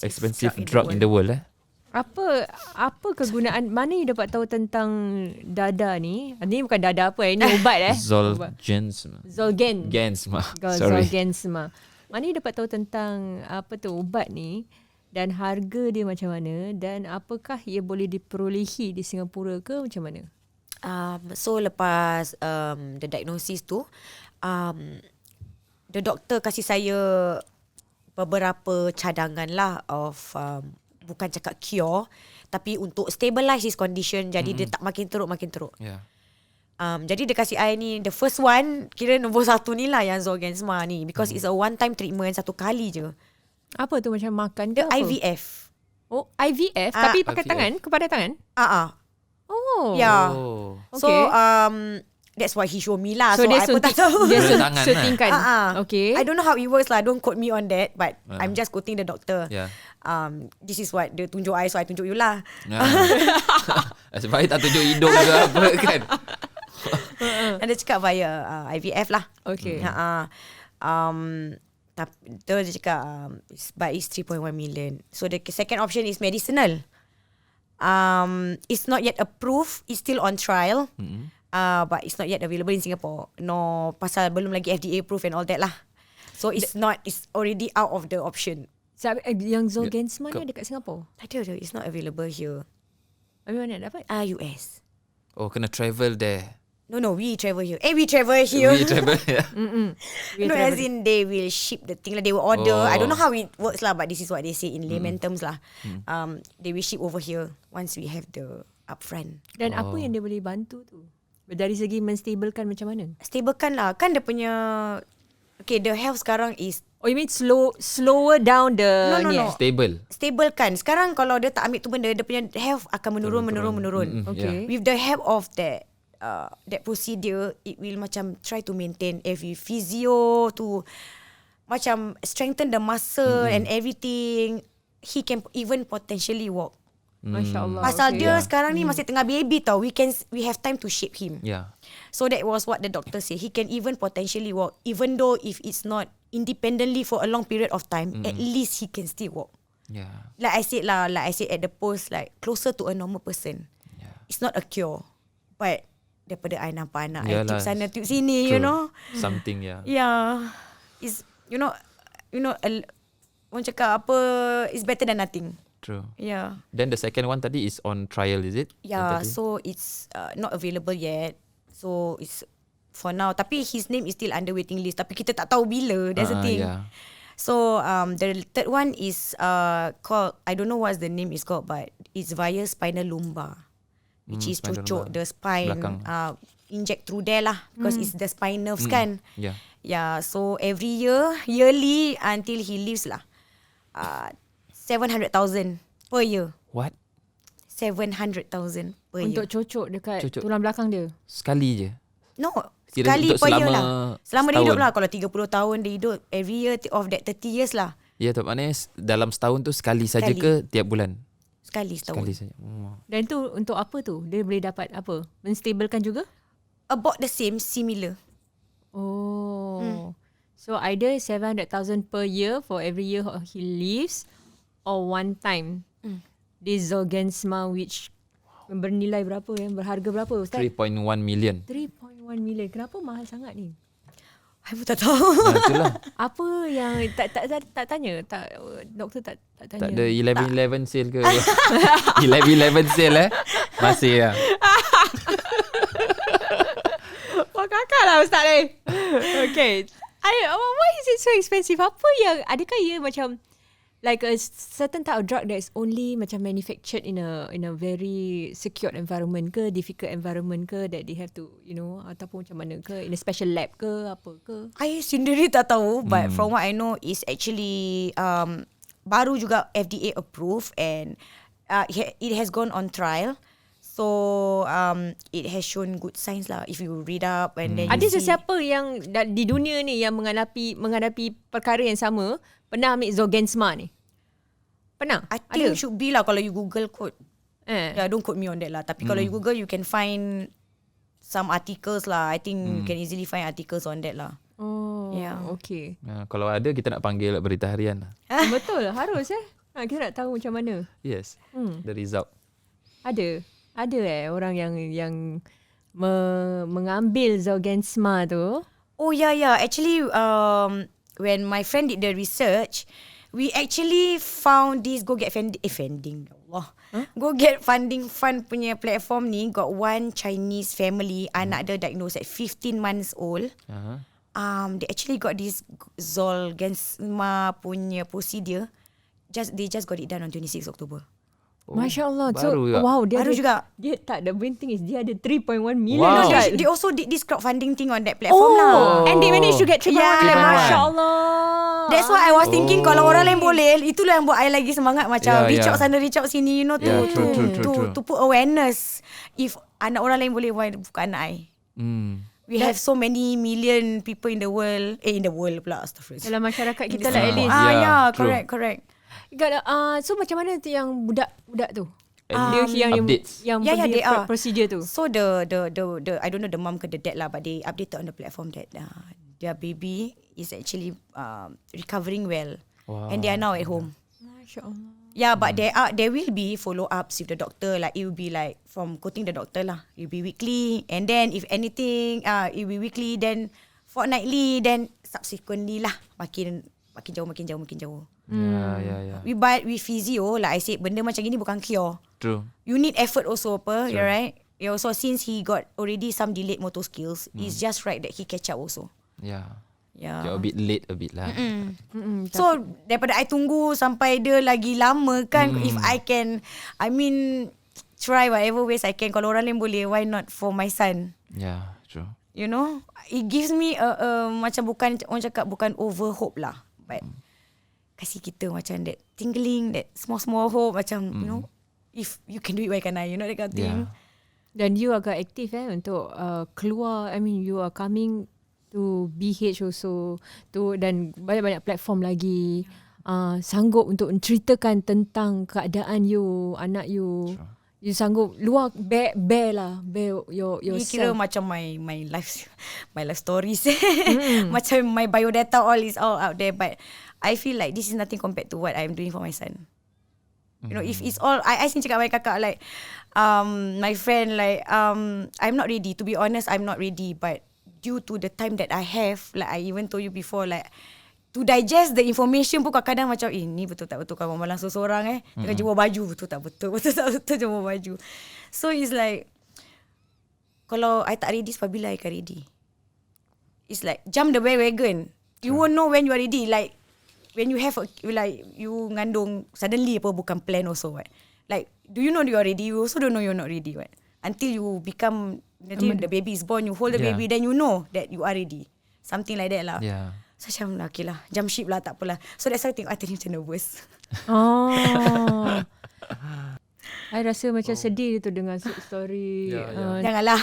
expensive drug in the world. Apa kegunaan, mana you dapat tahu tentang dada ni? Ini bukan dada apa ini ubat Zolgensma. Zolgensma. Mana you dapat tahu tentang apa tu ubat ni dan harga dia macam mana dan apakah ia boleh diperolehi di Singapura ke macam mana? So lepas the diagnosis tu, the doctor kasih saya beberapa cadangan lah of bukan cakap cure, tapi untuk stabilize his condition. Jadi dia tak makin teruk. Yeah. Jadi dia kasih I ni, the first one, kira nombor 1 ni lah yang Zolgensma ni. Because it's a one time treatment, 1 kali je. Apa tu, macam makan ke The apa? IVF. Oh, IVF? Tapi pakai IVF. tangan? Kepada tangan? Oh. Yeah. Okay. So, that's what he showed me lah. So dia I pun tak tahu. Dia Guna tangan suntingkan. Okay. I don't know how it works lah. Don't quote me on that. But Ah. I'm just quoting the doctor. Yeah. This is what dia tunjuk I, so I tunjuk you lah. Sebab tak tunjuk hidung ke apa kan. Dia cakap via IVF lah. Okay. Tapi dia cakap but it's 3.1 million. So the second option is medicinal. It's not yet approved. It's still on trial. But it's not yet available in Singapore. No, pasal belum lagi FDA approved and all that lah. So it's already out of the option. Yang Zolgensma ni ada kat Singapura? Ada. It's not available here. Habis mana dapat? US. Oh, kena travel there. No, we travel here. We travel here. We travel yeah. No, as in they will ship the thing lah. They will order. Oh. I don't know how it works lah, but this is what they say in layman terms lah. They will ship over here once we have the upfront. Dan apa yang dia boleh bantu tu? Dari segi menstabilkan macam mana? Stablekan lah. Kan dia punya, okay, the health sekarang is, Oh, you mean slower down the No. ni? Stable. stable kan. Sekarang kalau dia tak ambil tu benda, dia punya health akan menurun. Okay. With the help of that procedure, it will macam try to maintain every physio to macam strengthen the muscle and everything. He can even potentially walk. Masya Allah. Pasal okay. dia sekarang ni masih tengah baby tau. We have time to shape him. Yeah. So that was what the doctor said. He can even potentially walk, even though if it's not independently for a long period of time, at least he can still walk. Yeah. Like I said at the post, like closer to a normal person. Yeah. It's not a cure, but daripada I nampak anak I Yalah, tube sana tube sini, you true. know. Something, yeah. Yeah, it's orang cakap apa, it's better than nothing. True. Yeah. Then the second one tadi is on trial, is it? Yeah, Yang tadi? so it's not available yet. So it's for now. Tapi his name is still under waiting list. Tapi kita tak tahu bila. That's the thing. Yeah. So the third one is called, I don't know what the name is called, but it's via spinal lumbar, which is spinal cucuk lumbar. the spine, Belakang. inject through there lah, because it's the spine nerves kan. Yeah. Yeah, so yearly until he lives lah, 700,000 per year. What? 700,000 per year. Untuk cucuk dekat Cucuk. tulang belakang dia. Sekali je. No, Kira sekali untuk per year selama lah. Selama dia hidup setahun. lah. Kalau 30 tahun dia hidup, every year of that 30 years lah. Ya, tak maknanya dalam setahun tu sekali saja ke tiap bulan? Sekali setahun. Sekali saja. Dan tu untuk apa tu? Dia boleh dapat apa? Menstablekan juga? About the same, similar. Oh. So either 700,000 per year for every year he lives, or one time. This Zolgensma which bernilai berapa berharga berapa Ustaz? 3.1 million. 3.1 million. Kenapa mahal sangat ni? I pun tak tahu. Itulah. Apa yang tak tanya? Doktor tak tanya. Tak ada 11-11 sale ke? 11-11 sale Masih lah. Wah, kakak lah Ustaz ni. Okay. Why is it so expensive? Apa yang, adakah ia macam like a certain type of drug that is only macam manufactured in a very secured environment ke, difficult environment ke, that they have to, ataupun macam mana ke, in a special lab ke, apa ke? I sendiri tak tahu, but from what I know is actually baru juga FDA approved and it has gone on trial. So it has shown good signs lah if you read up and then ada sesiapa yang di dunia ni yang menghadapi perkara yang sama pernah ambil Zolgensma ni? Pernah? I think should be lah kalau you Google kot. Yeah, don't quote me on that lah. Tapi kalau you Google, you can find some articles lah. I think you can easily find articles on that lah. Oh, yeah. Okay. Kalau ada, kita nak panggil Berita Harian lah. Betul, harus kita nak tahu macam mana. Yes, the result. Ada orang yang mengambil Zolgensma tu. Oh yeah. Actually, when my friend did the research, we actually found this Go Get Funding. Allah. Go Get Funding Fund punya platform ni got one Chinese family, anak dia diagnosed at 15 months old. They actually got this Zolgensma punya procedure. They just got it done on 26 October. Masya Allah. Baru juga. Wow, baru juga. Dia tak, the main thing is dia ada 3.1 million. Wow. No, they also did this crowdfunding thing on that platform lah. And they managed to get 3.1 million. Masya Allah. That's why I was thinking kalau orang lain boleh, itulah yang buat I lagi semangat macam reach out sana, reach out sini, to put awareness. If anak orang lain boleh, why bukan anak I? We have so many million people in the world. In the world pula, astaghfirullah. Dalam masyarakat kita lah at least. Correct. So macam mana tu yang budak tu? Dia updates. Yang they are procedure tu. So the I don't know the mom ke the dad lah, but they updated on the platform that their baby is actually recovering well. Wow. And they are now at home. Masya Allah. Yeah, but there will be follow-ups with the doctor. Like it will be like from quoting the doctor lah. It will be weekly, and then if anything, it will be weekly, then fortnightly, then subsequently lah makin jauh. Yeah. We physio, like I said, benda macam gini bukan cure. True. You need effort also, you're right. Also, since he got already some delayed motor skills, it's just right that he catch up also. Yeah. Yeah. A bit late lah. So daripada I tunggu sampai dia lagi lama kan, if I can, try whatever ways I can. Kalau orang lain boleh, why not for my son? Yeah, true. You know, it gives me macam bukan, orang cakap bukan over hope lah, but kasih kita macam that tingling, that small hope macam, you know, if you can do it, why can't I? You know, that kind of thing. Dan you agak aktif untuk keluar. You are coming to BH also dan banyak-banyak platform lagi. Sanggup untuk menceritakan tentang keadaan you, anak you. Sure. You sanggup luar bare yourself. Kira macam my life stories. Macam my biodata all is all out there, but I feel like this is nothing compared to what I'm doing for my son. You know, if it's all, I sini cakap my kakak, like my friend, like I'm not ready, to be honest. I'm not ready, but due to the time that I have, like I even told you before, like to digest the information pun kadang-kadang macam ni betul tak betul, kalau mama langsung seorang jangan jemur baju, betul tak betul jemur baju. So it's like kalau I tak ready, apabila I akan ready? It's like jump the bandwagon. You won't know when you are ready. Like when you have like you ngandung suddenly apa, bukan plan also, what? Like do you know you are ready? You also don't know you're not ready, what? Until you become, the baby is born, you hold the baby, then you know that you are ready. Something like that lah. Yeah. So macam okay lah, jump ship lah, tak apalah. So that's why I tengok I tadi macam nervous. I rasa macam sedih tu dengan story. Janganlah.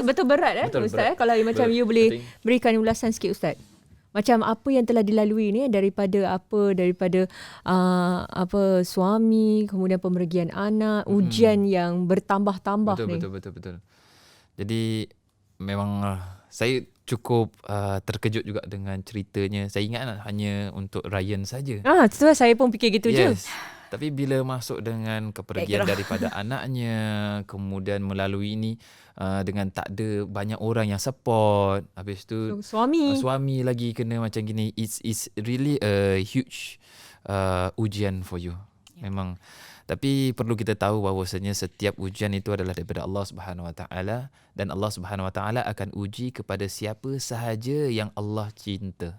Betul berat Ustaz. Kalau macam you boleh berikan ulasan sikit Ustaz. macam apa yang telah dilalui ni daripada suami, kemudian pemergian anak, ujian yang bertambah-tambah ni. Betul. Jadi memang saya cukup terkejut juga dengan ceritanya. Saya ingat hanya untuk Ryan saja. Tu saya pun fikir gitu je. Tapi bila masuk dengan kepergian daripada anaknya, kemudian melalui ini dengan tak ada banyak orang yang support, habis tu suami lagi kena macam gini, it's really a huge ujian for you. Memang. Tapi perlu kita tahu bahawasanya setiap ujian itu adalah daripada Allah Subhanahu Wa Taala, dan Allah Subhanahu Wa Taala akan uji kepada siapa sahaja yang Allah cinta.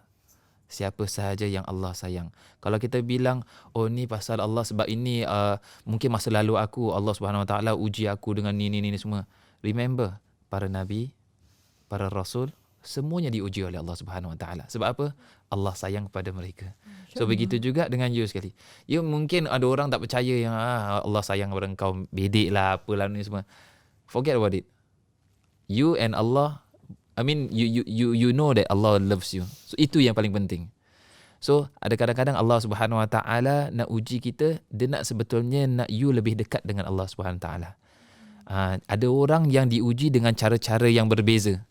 Siapa sahaja yang Allah sayang. Kalau kita bilang, oh ni pasal Allah sebab ini mungkin masa lalu aku, Allah Subhanahu Wa Taala uji aku dengan ni semua. Remember, para nabi, para rasul, semuanya diuji oleh Allah Subhanahu Wa Taala. Sebab apa? Allah sayang kepada mereka. So begitu juga dengan you sekali. You mungkin ada orang tak percaya yang Allah sayang kepada engkau, bedek lah apalah ni semua. Forget about it. You and Allah, I mean you know that Allah loves you. So itu yang paling penting. So ada kadang-kadang Allah Subhanahu Wa Taala nak uji kita, dia nak sebetulnya nak you lebih dekat dengan Allah Subhanahu Wa Taala. Ada orang yang diuji dengan cara-cara yang berbeza.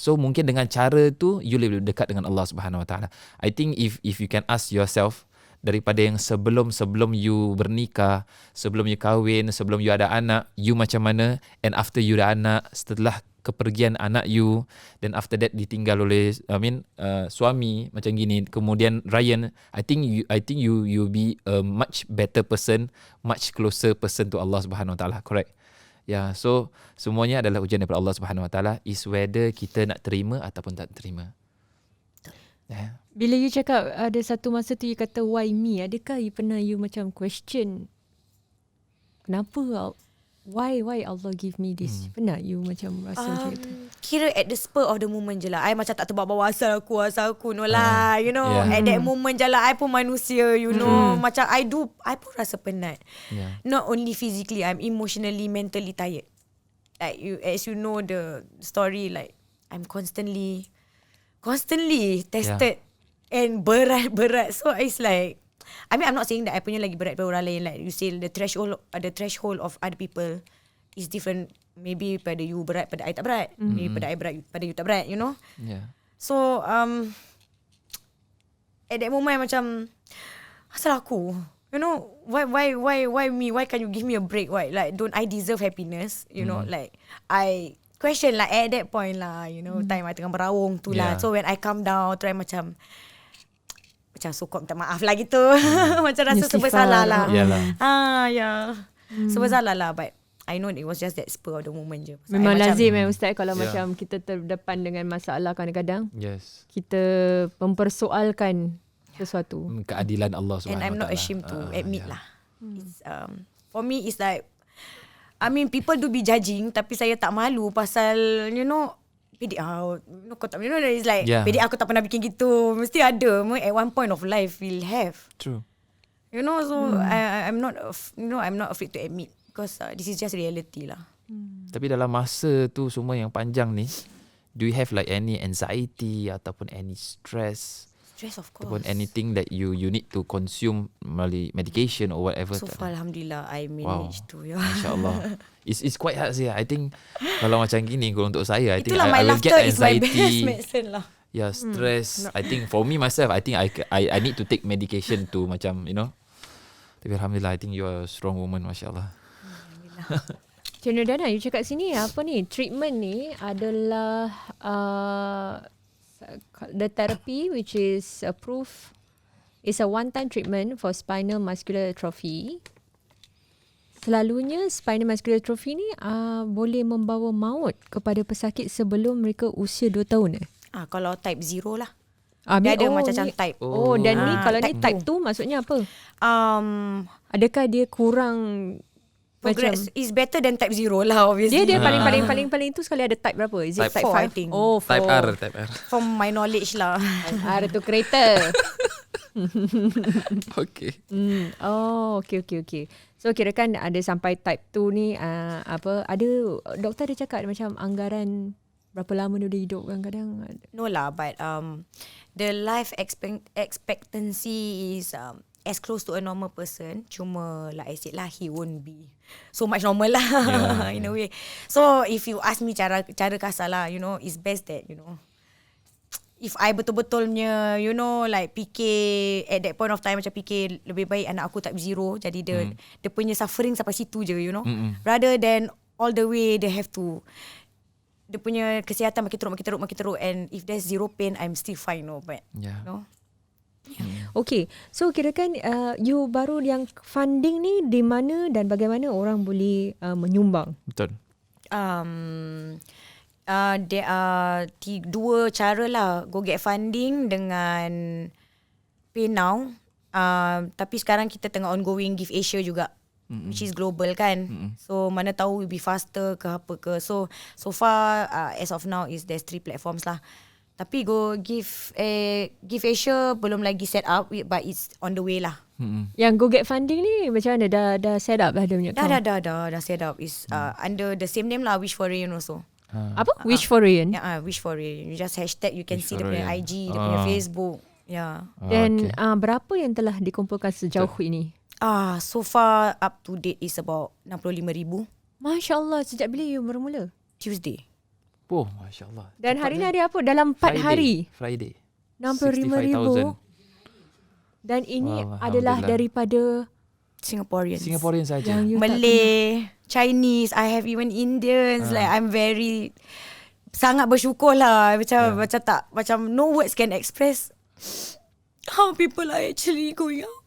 So mungkin dengan cara tu you lebih dekat dengan Allah Subhanahu Wa Taala. I think if you can ask yourself, daripada yang sebelum you bernikah, sebelum you kahwin, sebelum you ada anak, you macam mana, and after you ada anak, setelah kepergian anak you, then after that ditinggal oleh suami macam gini, kemudian Ryan, I think you be a much better person, much closer person to Allah Subhanahu Wa Taala, correct? So semuanya adalah ujian daripada Allah Subhanahu Wa Taala, is whether kita nak terima ataupun tak terima. Bila you cakap ada satu masa tu you kata why me, adakah you pernah macam question kenapa, why Allah give me this? Pernah you macam rasa macam tu? Kira at the spur of the moment je lah. I macam tak terbawa asal aku no lah, you know. At that moment je lah, I pun manusia, you know. Macam I pun rasa penat. Not only physically, I'm emotionally, mentally tired. Like you, as you know the story, like I'm constantly tested and berat. So it's like, I mean, I'm not saying that I punya lagi berat daripada orang lain. Like you say, the threshold of other people is different. Maybe pada you berat, pada I tak berat. Maybe pada I berat, pada you tak berat, you know. So at that moment macam, asal aku, you know, why me? Why can't you give me a break? Why, like, don't I deserve happiness? You know, like I question lah at that point lah, you know, time I tengah berawung tu lah. So when I come down, try macam sokong minta maaf lah gitu. Macam rasa serba salah lah. Serba salah lah. But I know it was just that spur of the moment je. Memang lazim Ustaz kalau macam kita terdepan dengan masalah kadang-kadang. Kita mempersoalkan sesuatu. Keadilan Allah SWT. And I'm not ashamed to admit lah. It's, for me it's like, I mean people do be judging, tapi saya tak malu pasal, you know, pedek kau tak, you know, it's like pedek aku tak pernah bikin gitu. Mesti ada at one point of life will have. True. You know, so I'm not, you know, I'm not afraid to admit because this is just reality lah. Tapi dalam masa tu semua yang panjang ni, do you have like any anxiety ataupun any stress? Stress, of course. Ataupun anything that you need to consume melalui medication or whatever? So far alhamdulillah I managed to. Masya-Allah. It's quite hard sih. I think kalau macam gini untuk saya, I think itulah I will get anxiety. Is my best medicine lah. Stress. I think for me myself, I think I need to take medication to macam, you know. Tapi alhamdulillah, I think you are a strong woman, masya-Allah. Cik Nurdana, you cakap sini apa ni? Treatment ni adalah the therapy which is approved is a one-time treatment for spinal muscular atrophy. Selalunya spinal muscular atrophy ni boleh membawa maut kepada pesakit sebelum mereka usia 2 tahun. Kalau type 0 lah. Dia ada macam type. Dan ni kalau ni type 2 maksudnya apa? Adakah dia kurang progress is better than type 0 lah, obviously. Dia paling tu sekali ada type berapa? Is it type 5? I think. Type R. From my knowledge lah. R tu kereta. Okay. Okay. So kirakan ada sampai type 2 ni ada doktor ada cakap macam anggaran berapa lama dia hidup kadang-kadang? No lah, but the life expectancy is as close to a normal person. Cuma like I said lah, he won't be so much normal lah in a way. So if you ask me cara kasar lah, you know, it's best that, you know, if I betul-betulnya, you know, like fikir at that point of time, macam fikir lebih baik anak aku tak zero, jadi dia punya suffering sampai situ je, you know, rather than all the way they have to, dia punya kesihatan makin teruk, and if there's zero pain, I'm still fine, no, but you know. Okay, so kirakan you baru yang funding ni di mana dan bagaimana orang boleh menyumbang? Betul. There are 2 cara lah, go get funding dengan PayNow. Tapi sekarang kita tengah ongoing Give Asia juga, which is global kan. So mana tahu will be faster ke apa ke. So far as of now is there's 3 platforms lah. Tapi go Give Asia belum lagi set up, but it's on the way lah. Yang go get funding ni macam mana, dah set up lah dia punya account? Dah set up. Is under the same name lah, Wish for Rain also. Apa? Wish for Rain? Yeah, Wish for Rain. You just hashtag, you can see dia punya IG, dia punya Facebook. Yeah. Dan berapa yang telah dikumpulkan sejauh ini? So far up to date is about 65,000. Masya Allah, sejak bila you bermula? Tuesday. Oh, Masya Allah. Dan hari ni hari apa? Dalam 4 hari? Friday. 65,000. Dan ini adalah daripada Singaporeans saja. Malay, Chinese, I have even Indians. Like I'm very sangat bersyukur lah. Macam no words can express how people are actually going out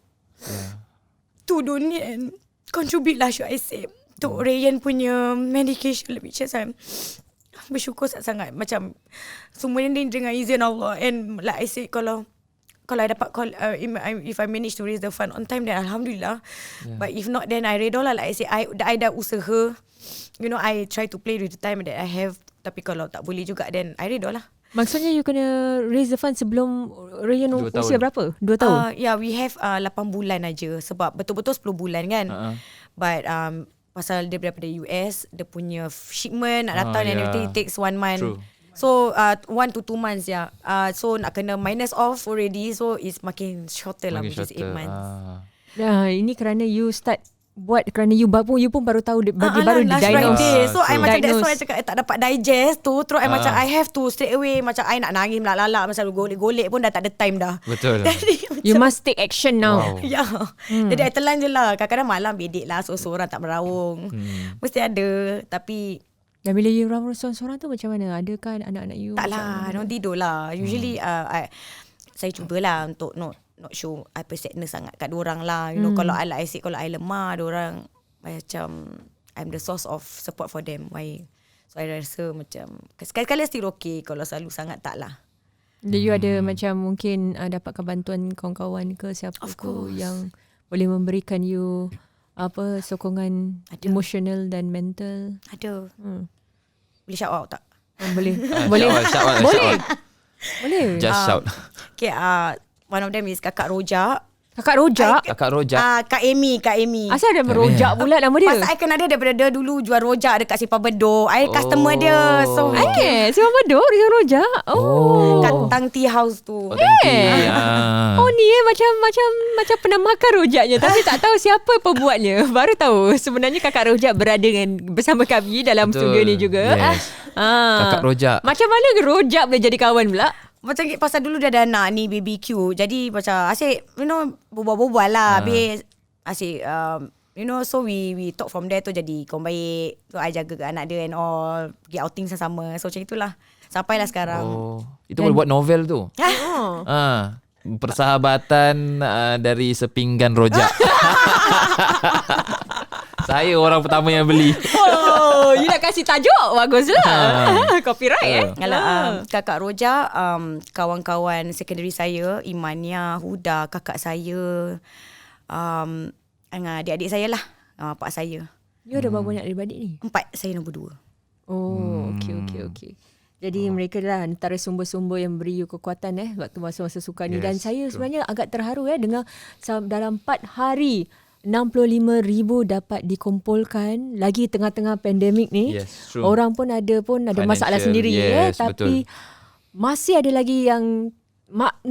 to donate and contribute lah, should I say, untuk Rayyan punya medication, which is I'm bersyukur sangat. Macam semuanya ni dengan izin Allah. And like I said, kalau I dapat call, if I manage to raise the fund on time, then Alhamdulillah. But if not, then I redha lah. Like I say, I dah usaha. You know, I try to play with the time that I have. Tapi kalau tak boleh juga, then I redha lah. Maksudnya you kena raise the fund sebelum Rayyan usia berapa? 2 tahun? Yeah, we have 8 bulan aja. Sebab betul-betul 10 bulan kan. But pasal dia daripada US, dia punya shipment nak datang and everything, it takes 1 month. True. So 1 to 2 months so nak kena minus off already, so it's makin shorter lah, which is 8 months. Ini kerana you start buat, kerana you pun baru tahu baru di-diagnose. So I macam that's why I cakap I tak dapat digest tu. Terus I macam I have to straight away, macam I nak nangis lalak, macam golek-golek pun dah tak ada time dah. Betul. Jadi, you must take action now. Jadi I telan je lah. Kadang-kadang malam bedek lah, seorang tak meraung. Mesti ada. Tapi dan bila you raung seorang tu macam mana? Adakah anak-anak you? Tak lah, don't tidur lah. Usually saya cubalah untuk not show apa sadness sangat kat diorang lah. You know, kalau I say, kalau I lemah, diorang macam I'm the source of support for them. Why? So I rasa macam sekali-kali still okay. Kalau selalu sangat tak lah. You ada macam mungkin dapatkan bantuan kawan-kawan ke siapa tu yang boleh memberikan you sokongan emosional dan mental? Ada. Boleh shout out tak? Boleh. Boleh. Just shout. Okay, one of them is Kakak Rojak. Kakak Rojak? Kak Amy. Asal ada Rojak pula nama dia? Pasal I kenal dia daripada dia dulu jual rojak dekat Simpang Bedok. I customer dia. So Simpang Bedok dia rojak? Kat Tang Tea House tu. Ni macam pernah makan rojaknya tapi tak tahu siapa pembuatnya. Baru tahu sebenarnya Kakak Rojak berada bersama kami dalam studio ni juga. Kakak Rojak. Macam mana rojak boleh jadi kawan pula? Macam pasal dulu dah ada anak ni BBQ. Jadi macam asyik, you know, berbual-bual lah. Habis asyik, you know, so we talk from there tu jadi kawan baik. So I jaga anak dia and all. Pergi outing sama-sama. So macam itulah. Sampailah sekarang. Itu boleh buat novel tu. Persahabatan dari sepinggan rojak. Saya orang pertama yang beli. You nak kasih tajuk? Baguslah. Copyright Kalau Kakak Rojak, kawan-kawan secondary saya, Imania, Huda, kakak saya, adik-adik saya lah, pak saya. You ada berapa banyak adik-adik ni? 4, saya nombor 2. Okay. Jadi mereka lah antara sumber-sumber yang beri you kekuatan waktu masa-masa sukan ni. Dan saya sebenarnya agak terharu dengar dalam 4 hari 65,000 dapat dikumpulkan lagi tengah-tengah pandemik ni. Yes, true. Orang pun ada masalah sendiri tapi betul. masih ada lagi yang nak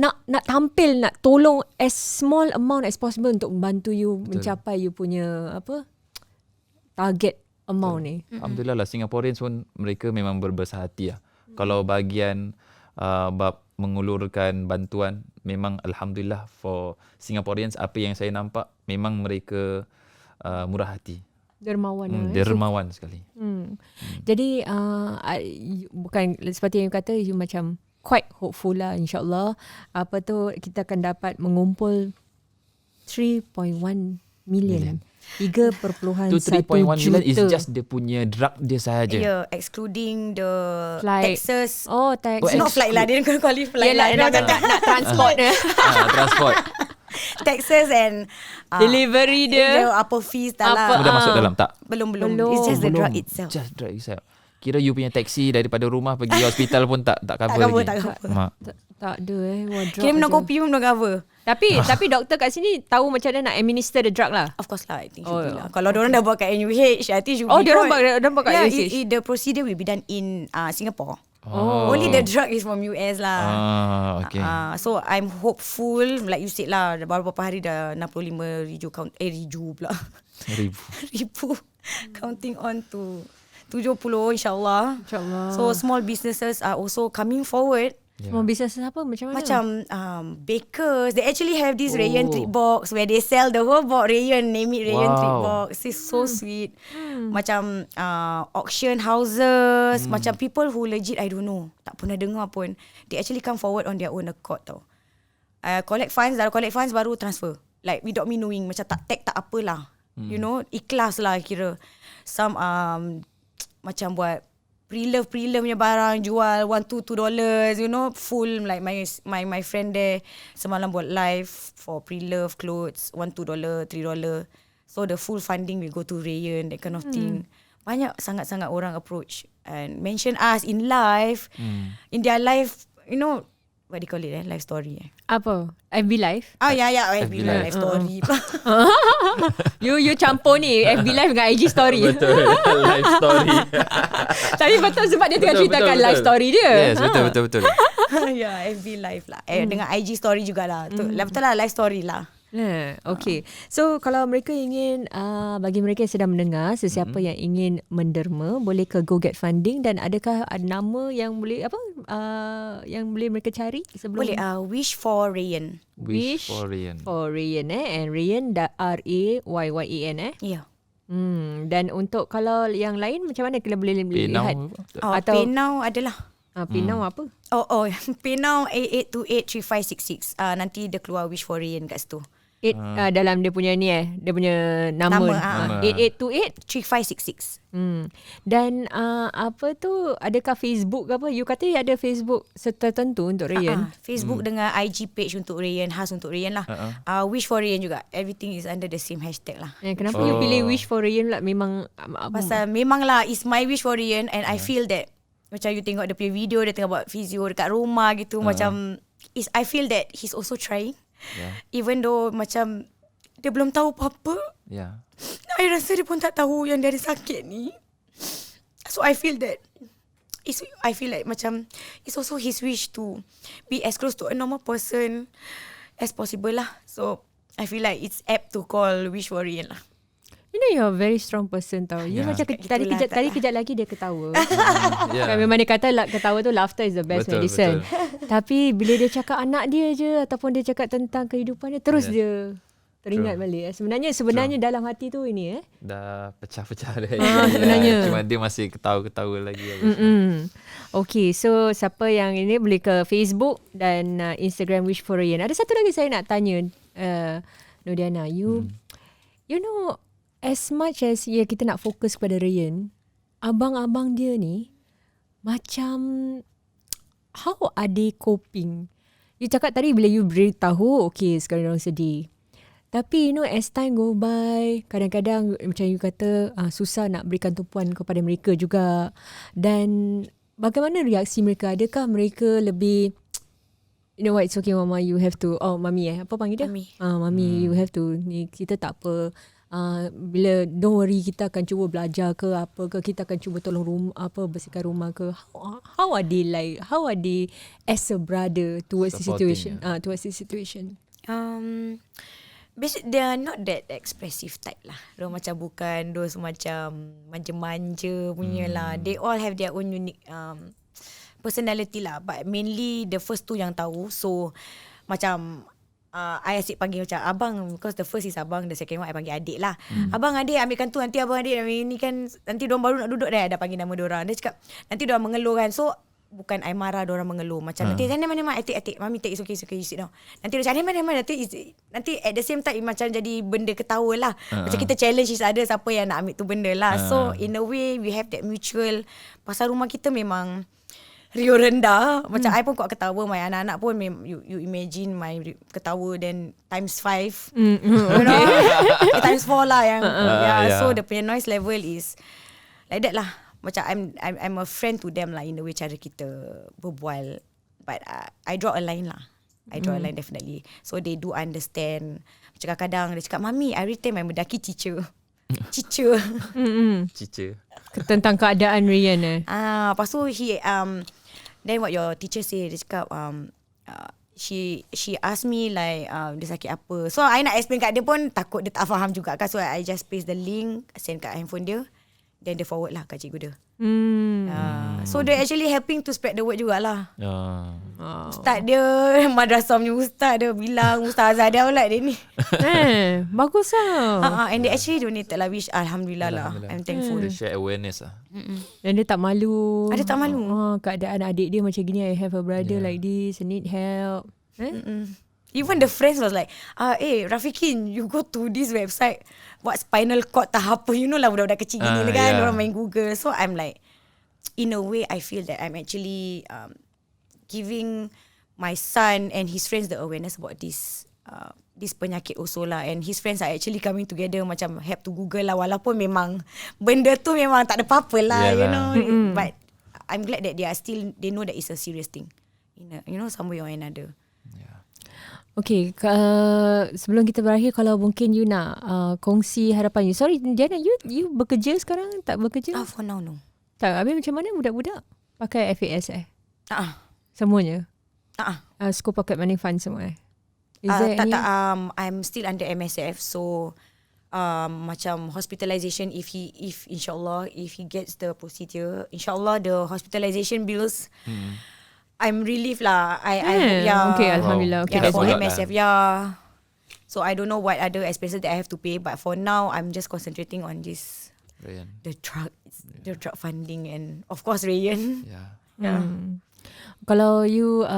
tampil, nak tolong as small amount as possible untuk membantu you mencapai you punya target amount ni. Alhamdulillah lah, Singaporeans pun mereka memang berbesar hati lah. Kalau bahagian bab mengulurkan bantuan, memang Alhamdulillah for Singaporeans, apa yang saya nampak memang mereka murah hati. Dermawan. Dermawan sekali. Jadi bukan seperti yang you kata, you macam quite hopeful lah, insyaAllah. Kita akan dapat mengumpul 3.1 million. 3.1 juta is just dia punya drug dia sahaja. Yeah, excluding the flight. taxes. Tax. Not flight lah, dia kena qualify lah. Nak transport dia. Transport. Taxes and delivery dia. Apa fees dah lah. Sudah masuk dalam tak? Belum. It's just the drug itself. Just drug itself. Kira you punya taksi daripada rumah pergi hospital pun tak cover lagi. Tak cover. Tak ada wardrobe. Kira minum kopi pun belum cover. Tapi doktor kat sini tahu macam mana nak administer the drug lah. Of course lah, I think should be lah. Kalau diorang dah buat kat NUH, I think should be. Diorang buat kat NUH. The procedure will be done in Singapore. Only the drug is from US lah. Okay. So I'm hopeful, like you said lah, beberapa hari dah 65,000 ribu pula. Ribu. Counting on to 70 insyaAllah. So small businesses are also coming forward. Small business apa? Macam mana? Macam bakers, they actually have this Rayon treat box where they sell the whole box Rayon, name it Rayon treat box. It's so sweet. Macam auction houses, macam people who legit I don't know, tak pernah dengar pun, they actually come forward on their own accord tau. Collect funds baru transfer. Like without me knowing, macam tak tag tak apalah. You know, ikhlas lah kira. Some macam buat pre-love punya barang, jual $1-2, you know, full. Like my friend there semalam buat live for pre-love clothes, $1-2, $3. So the full funding will go to Rayon, that kind of thing. Banyak sangat-sangat orang approach and mention us in live, in their live, you know, what do you call it, live story. Apa? FB Live? FB live story. You campur ni FB Live dengan IG story. Betul. Live story. Tapi betul sebab dia tengah ceritakan live story dia. Yes, betul. FB Live lah. Dengan IG story jugalah. Betul lah, live story lah. Okay. So kalau mereka ingin, bagi mereka yang sedang mendengar, sesiapa yang ingin menderma boleh ke Go Get Funding, dan adakah ada nama yang boleh yang boleh mereka cari sebelum? Boleh Wish for Rayon. Wish for Rayon. And Rayon RAYYAN Ya. Dan untuk kalau yang lain macam mana kita boleh lihat? Atau PayNow adalah. PayNow apa? PayNow 88283566. Nanti dia keluar Wish for Rayon kat situ. Dalam dia punya ni dia punya nama 8828 3566. Dan apa tu, adakah Facebook ke apa? You kata ada Facebook tertentu untuk Rayon? Facebook dengan IG page untuk Rayon, khas untuk Rayon lah. Wish for Rayon juga. Everything is under the same hashtag lah. Kenapa you pilih Wish for Rayon lah? Memang pasal memang lah, it's my wish for Rayon, and I feel that macam you tengok dia punya video, dia tengah buat physio dekat rumah gitu, macam I feel that he's also trying. Even though macam dia belum tahu apa-apa. I rasa dia pun tak tahu yang dia ada sakit ni. So I feel that I feel like macam it's also his wish to be as close to a normal person as possible lah. So I feel like it's apt to call Wish for Rayon lah. You know, you're a very strong person tau. You macam tadi kejap lagi dia ketawa. Memang dia kata ketawa tu, laughter is the best medicine. Tapi bila dia cakap anak dia je, ataupun dia cakap tentang kehidupan dia, terus dia teringat balik. Sebenarnya dalam hati tu ini dah pecah-pecah dah. Sebenarnya. Cuma dia masih ketawa-ketawa lagi. Okay, so siapa yang ini boleh ke Facebook dan Instagram Wish for Rayon. Ada satu lagi saya nak tanya, Nurdiana, you know, as much as kita nak fokus kepada Rayon, abang-abang dia ni macam how are they coping? You cakap tadi bila you beritahu, okay, sekarang orang sedih. Tapi you know, as time go by, kadang-kadang macam you kata susah nak berikan tumpuan kepada mereka juga. Dan bagaimana reaksi mereka? Adakah mereka lebih you know what, it's okay mama, you have to, mami apa panggil dia? Mami, you have to, ni kita tak apa, bila don't worry, kita akan cuba belajar ke apa ke, kita akan cuba tolong rumah apa, bersihkan rumah ke. How are they as a brother towards the situation? They are not that expressive type lah. Diorang macam bukan those macam manja-manja punya lah. They all have their own unique personality lah. But mainly the first two yang tahu. So macam I asyik panggil macam abang, because the first is abang, the second one I panggil adik lah. Abang, adik ambilkan tu, nanti abang adik ni kan, nanti diorang baru nak duduk dah panggil nama diorang. Dia cakap nanti diorang mengeluh kan. So bukan I marah diorang mengeluh. Macam nanti mana atik mami take, it's okay, you sit down. Nanti dia cakap mana nanti at the same time macam jadi benda ketawa lah. Macam kita challenge each other, siapa yang nak ambil tu benda lah. So in a way we have that mutual. Pasal rumah kita memang rio rendah. Macam I pun kuat ketawa, my anak-anak pun you imagine my ketawa then times 5. You know? Times 4 lah yang so the punya noise level is like that lah. Macam I'm a friend to them lah in the way cara kita berbual. But I draw a line lah. I draw a line definitely. So they do understand. Macam kadang-kadang dia cakap, mami, I retain my mendaki cica. Cica. Tentang keadaan Rian lepas tu then what your teacher say, dia cakap she asked me like dia sakit apa. So I nak explain kat dia pun takut dia tak faham juga kan. So I just paste the link, send kat handphone dia, then dia forward lah kat cikgu dia. So they actually helping to spread the word jugalah. Ustaz dia, madrasah punya ustaz dia bilang, Ustazah dia pula dia ni. Bagus lah. And they actually donated lah, which Alhamdulillah lah. I'm thankful. Dia share awareness lah. Dan dia tak malu. Dia tak malu. Keadaan adik dia macam gini, I have a brother like this, I need help. Even the friends was like, Rafiqin, you go to this website, what spinal cord tak apa, you know lah budak-budak kecil gini kan, orang main Google. So I'm like, in a way I feel that I'm actually giving my son and his friends the awareness about this penyakit also lah. And his friends are actually coming together macam help to Google lah, walaupun memang benda tu memang tak ada apa-apa lah, you know. But I'm glad that they know that it's a serious thing, you know, some way or another. Okay, sebelum kita berakhir, kalau mungkin you nak kongsi harapan you. Sorry Diana, you bekerja sekarang? Tak bekerja? For now no. Tak, habis macam mana budak-budak pakai FAS semuanya? School Pocket Money Fund semua tak, I'm still under MSF. So macam hospitalization, if insyaAllah if he gets the procedure, insyaAllah the hospitalization bills, I'm relieved lah. Okay, Alhamdulillah. Okay, for MSF, so I don't know what other expenses that I have to pay, but for now I'm just concentrating on this the drug funding, and of course Rayyan. Kalau you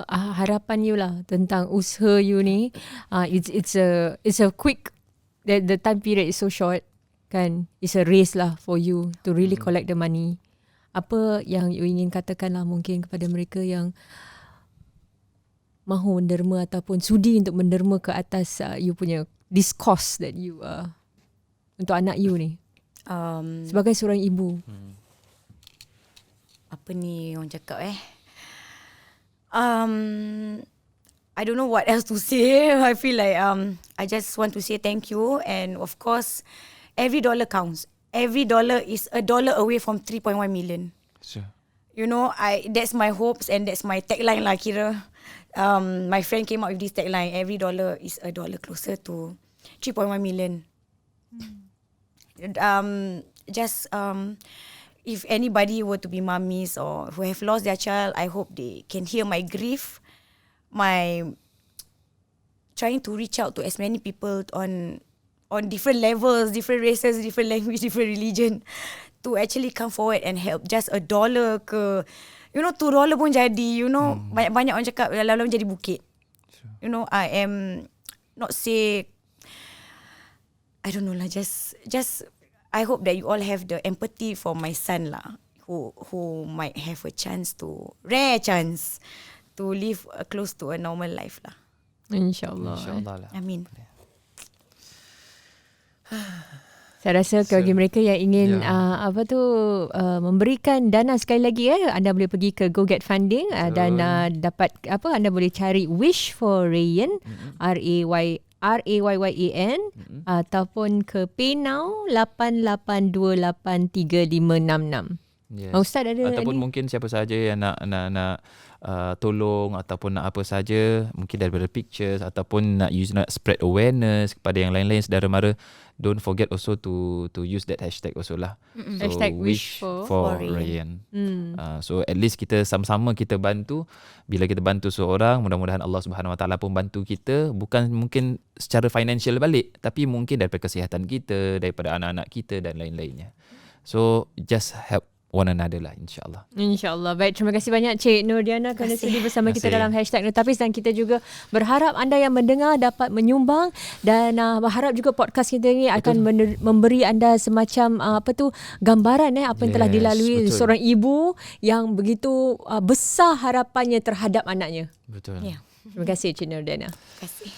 harapan you lah tentang usaha you ni, it's a quick, the time period is so short kan, it's a race lah for you to really collect the money. Apa yang you ingin katakan lah mungkin kepada mereka yang mahu menderma ataupun sudi untuk menderma ke atas you punya this cost that you untuk anak you ni, sebagai seorang ibu. Apa ni orang cakap I don't know what else to say. I feel like I just want to say thank you, and of course every dollar counts. Every dollar is a dollar away from 3.1 million. Sure. You know, that's my hopes and that's my tagline lah kira. My friend came up with this tagline, every dollar is a dollar closer to 3.1 million. If anybody were to be mummies or who have lost their child, I hope they can hear my grief, my trying to reach out to as many people on different levels, different races, different language, different religion, to actually come forward and help. Just $1 ke, you know, $2 pun jadi, you know. Banyak orang cakap lalu jadi bukit. Sure. You know, I am not say, I don't know lah, just I hope that you all have the empathy for my son lah, who might have a rare chance to live close to a normal life lah. InsyaAllah. InsyaAllah lah. Amin. Saya rasa bagi mereka yang ingin memberikan dana, sekali lagi anda boleh pergi ke Go Get Funding dan dapat anda boleh cari Wish for Rayyan, RAYYAN, ataupun ke PayNow 88283566. Yes. Ustaz ada ataupun ni? Mungkin siapa sahaja yang nak tolong ataupun nak apa saja, mungkin daripada pictures ataupun nak spread awareness kepada yang lain-lain saudara mara, don't forget also to use that hashtag also lah. So, hashtag wish for Rayyan. So at least kita sama-sama kita bantu. Bila kita bantu seorang, mudah-mudahan Allah Subhanahu Wa Taala pun bantu kita, bukan mungkin secara financial balik, tapi mungkin daripada kesihatan kita, daripada anak-anak kita dan lain-lainnya. So just help one another lah, insyaAllah. InsyaAllah. Baik, terima kasih banyak Cik Nurdiana kerana sudi bersama kita dalam hashtag Nurtapis, dan kita juga berharap anda yang mendengar dapat menyumbang, dan berharap juga podcast kita ni akan memberi anda semacam gambaran apa yang telah dilalui seorang ibu yang begitu besar harapannya terhadap anaknya. Betul. Terima kasih Cik Nurdiana. Terima kasih.